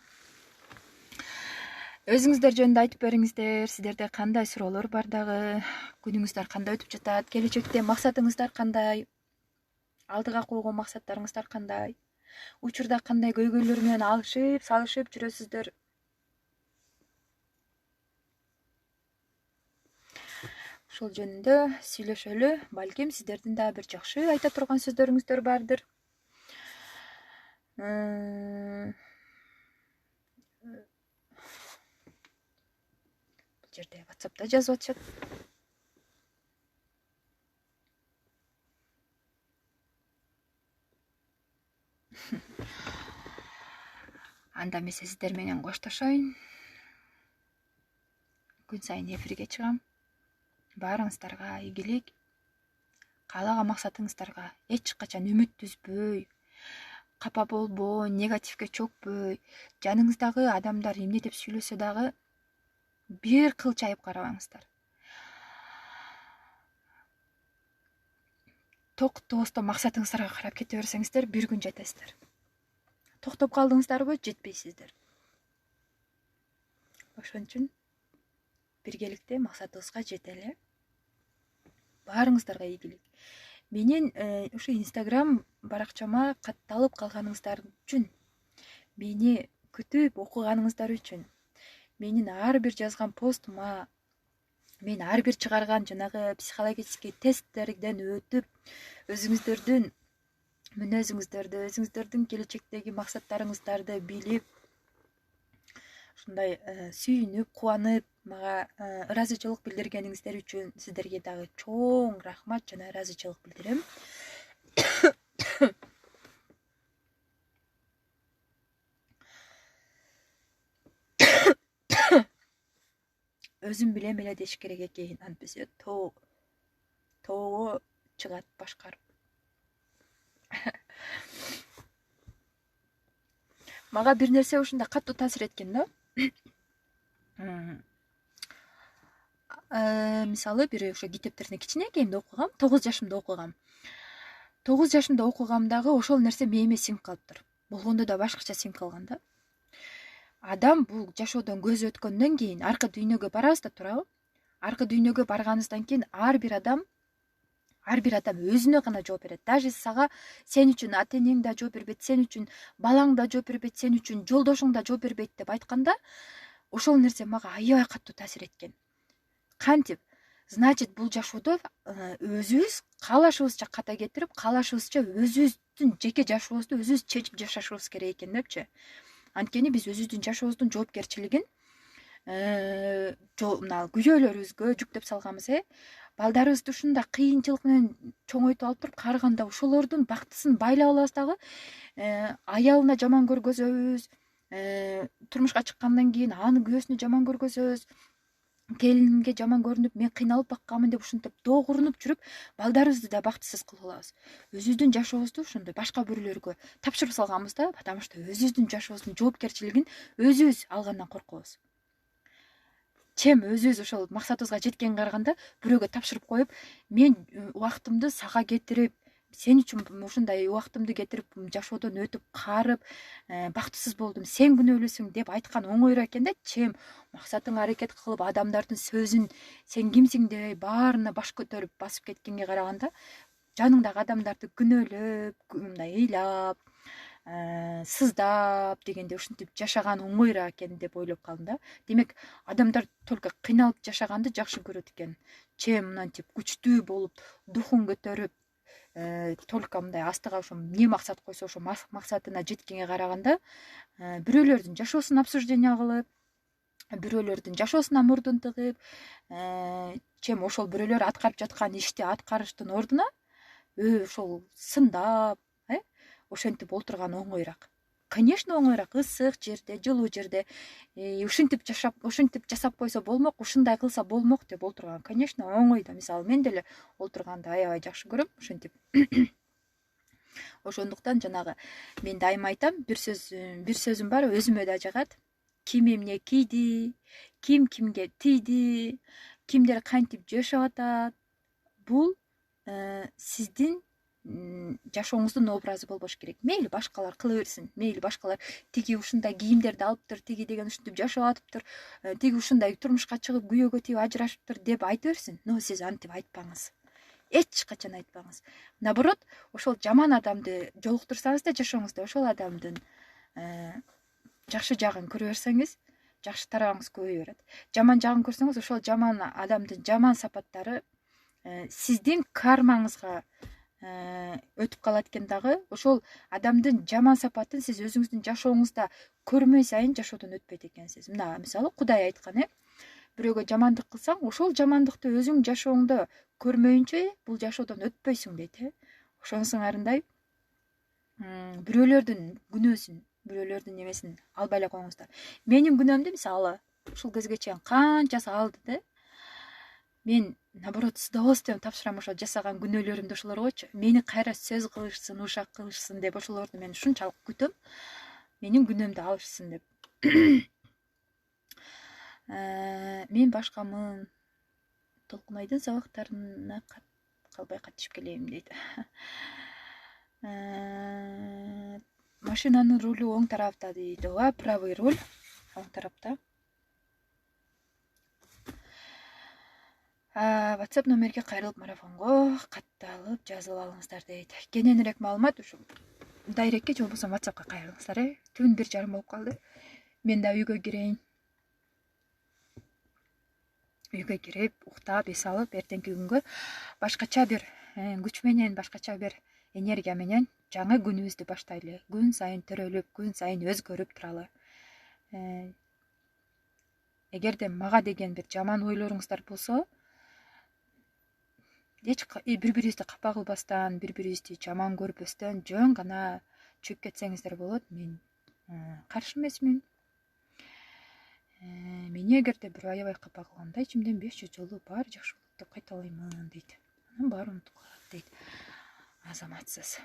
Өзүңүздөр жөнүндө айтып бериңиздер. Сиздерде кандай суроолор бар дагы? Күнүңүздөр кандай өтүп жатат? Келечекте максатыңыздар кандай? Алдыга койгон максаттарыңыздар кандай? Учурда кандай көйгөйлөр менен алышып, салышып жүрөсүздөр? Ошол жөнүндө сүйлөшөлү. Балким сиздердин да бир жакшы айта турган сөздөрүңүздөр бардыр. Бул жерде WhatsApp'та жазып атышат. Анда эмесе сиздер менен коштошоюн. Күн сайын эфирге чыгам. Баарыңыздарга ийгилик. Каалаган максатыңыздарга эч качан үмүт үзбөй, капа болбой, негативге чөкпөй, жаныңыздагы адамдар эмне деп сүйлөсө дагы бир кылчайып карабаңыздар. Токтобостон максатыңыздарга карап кете берсеңиздер, бир күн жетесиздер. Токтоп калдыңыздарбы, жетпейсиздер. Ошон үчүн биргеликте максатыбызга жетели. Баарыңыздарга ийгилик. Менин ушу Instagram баракчама катталып калганыңыздар үчүн, мени күтүп окуганыңыздар үчүн, менин ар бир жазган постума, мен ар бир чыгарган жанагы психологический тесттерден өтүп, өзүңүздөрдүн мүнөзүңүздөрдү, өзүңүздөрдүн келечектеги максаттарыңыздарды билип, ушундай сүйүнүп, кубанып, мага ыраазычылык билдиргениңиздер үчүн сиздерге дагы чоң рахмат жана ыраазычылык билдирем. Өзүм билем эле деш керек экен, антпесе тоого чыгат башкарып. Мага бир нерсе ушундай катуу таасир эткен да. мисалы бир ошо китептерден кичинекейимде окугам, 9 жашымда окугам. 9 жашымда окугамдагы ошол нерсе мээме сиңип калыптыр. Болгондо да башкача сиңип калган да. Адам бул жашоодон көзү өткөндөн кийин аркы дүйнөгө барабыз да турабы? Аркы дүйнөгө барганыбыздан кийин ар бир адам өзүнө гана жооп берет. Даже сага сен үчүн ата энең да жооп бербейт, сен үчүн балаң да жооп бербейт, сен үчүн жолдошуң да жооп бербейт деп айтканда, ошол нерсе мага аябай катуу таасир эткен. Кантип? Значит, бул жашоодо өзүбүз каалашыбызча ката кетирип, каалашыбызча өзүбүздүн жеке жашообузду өзүбүз чечип жашашыбыз керек экен депчи. Анткени биз өзүбүздүн жашообуздун жоопкерчилигин мына күйөөлөрүбүзгө жүктөп салганбыз. Балдарыбызды ушундай кыйынчылык менен чоңойтуп алып туруп карыганда ошолордун бактысын байлап алабыз дагы, аялына жаман көргөзөбүз, турмушка чыккандан кийин анын күйөөсүнө жаман көргөзөбүз, келинимге жаман көрүнүп мен кыйналып бакканмын деп ушинтип доогурунуп жүрүп, балдарыбызды да бактысыз кылып алабыз. Өзүбүздүн жашообузду ошондой башка бирөөлөргө тапшырып салганбыз да, потому что өзүбүздүн жашообуздун жоопкерчилигин өзүбүз алгандан коркобуз. Чем өзүбүз ошол максатыбызга жеткенге караганда бирөөгө тапшырып коюп, мен убактымды сага кетирип, сен үчүн ушундай убактымды кетирип, жашоодон өтүп карып, бактысыз болдум, сен күнөөлүүсүң деп айткан оңоюраак экен да. Чем максатыңа аракет кылып, адамдардын сөзүн сен кимсиң дебей баарына баш көтөрүп басып кеткенге караганда, жаныңдагы адамдарды күнөөлөп, мындай ыйлап, сыздап дегенде ушинтип жашаган оңоюраак экен деп ойлоп калдым да. Демек, адамдар только кыйналып жашаганды жакшы көрөт экен. Чем мынтип күчтүү болуп, духун көтөрүп, только мындай астыга ошо эмне максат койсо ошо максатына жеткенге караганда, бирөөлөрдүн жашоосун обсуждение кылып, бирөөлөрдүн жашоосуна мурдун тыгып, чем ошол бирөөлөр аткарып жаткан ишти аткарыштын ордуна ошол сындап, ошентип отурган оңоюраак. Конечно, оңоюраак, ысык жерде, жылуу жерде ушинтип жасап койсо болмок, ушундай кылса болмок деп отурган. Конечно, оңой да. Мисалы, мен деле отурганды аябай жакшы көрөм, ушинтип. Ошондуктан жанагы мен дайыма айтам, бир сөзүм бар, өзүмө да жагат. Ким эмне кийди, ким кимге тийди, кимдер кантип жашап атат, бул сиздин жашооңуздун образы болбош керек. Мейли башкалар кыла берсин, мейли башкалар тиги ушундай кийимдерди алыптыр, тиги деген ушинтип жашап атыптыр, тиги ушундай турмушка чыгып күйөөгө тийип ажырашыптыр деп айта берсин. Но сиз антип айтпаңыз. Эч качан айтпаңыз. Наоборот, ошол жаман адамды жолуктурсаңыз да жашооңузда, ошол адамдын жакшы жагын көрө берсеңиз, жакшы тарабыңыз көбөйө берет. Жаман жагын көрсөңүз, ошол жаман адамдын жаман сапаттары сиздин кармаңызга өтүп калат экен дагы. Ошол адамдын жаман сапатын сиз өзүңүздүн жашооңузда көрмөй сайын жашоодон өтпөйт экенсиз. Мына мисалы Кудай айткан, бирөөгө жамандык кылсаң, ошол жамандыкты өзүң жашооңдо көрмөйүнчө бул жашоодон өтпөйсүң дейт. Ошонун сыңарындай бирөөлөрдүн күнөөсүн, бирөөлөрдүн эмесин албай эле коюңуздар. Менин күнөөмдү мисалы ушул кезге чейин канчасы алды. Мен наоборот с удовольствием тапшырам ошол жасаган күнөөлөрүмдү ошолоргочу. Мени кайра сөз кылышсын, ушак кылышсын деп ошолорду мен ушунчалык күтөм. Менин күнөөмдү алышсын деп. Мен башкамын. Толкунайдын сабактарына калбай катышып келейин дейт. Машинанын рулу оң тарапта дейт. Ооба, правый руль оң тарапта. WhatsApp номерге кайрылып марафонго катталып жазып алыңыздар дейт. Кененирээк маалымат ушу дайрекке же болбосо WhatsAppка кайрылыңыздар. Түн 1:30 болуп калды. Мен да үйгө кирейин. Үйгө кирип, уктап, эс алып, эртеңки күнгө башкача бир күч менен, башкача бир энергия менен жаңы күнүбүздү баштайлы. Күн сайын төрөлүп, күн сайын өзгөрүп туралы. Эгерде мага деген бир жаман ойлоруңуздар болсо, бири-бирибизди капа кылбастан, бири-бирибизди жаман көрбөстөн жөн гана чөп кетсеңиздер болот. Мен каршы эмесмин. Мени эгерде бир аябай капа кылганда ичимден 500 жолу баары жакшы болот деп кайталаймын дейт. Анан баары унутуп калат дейт. Азаматсыз.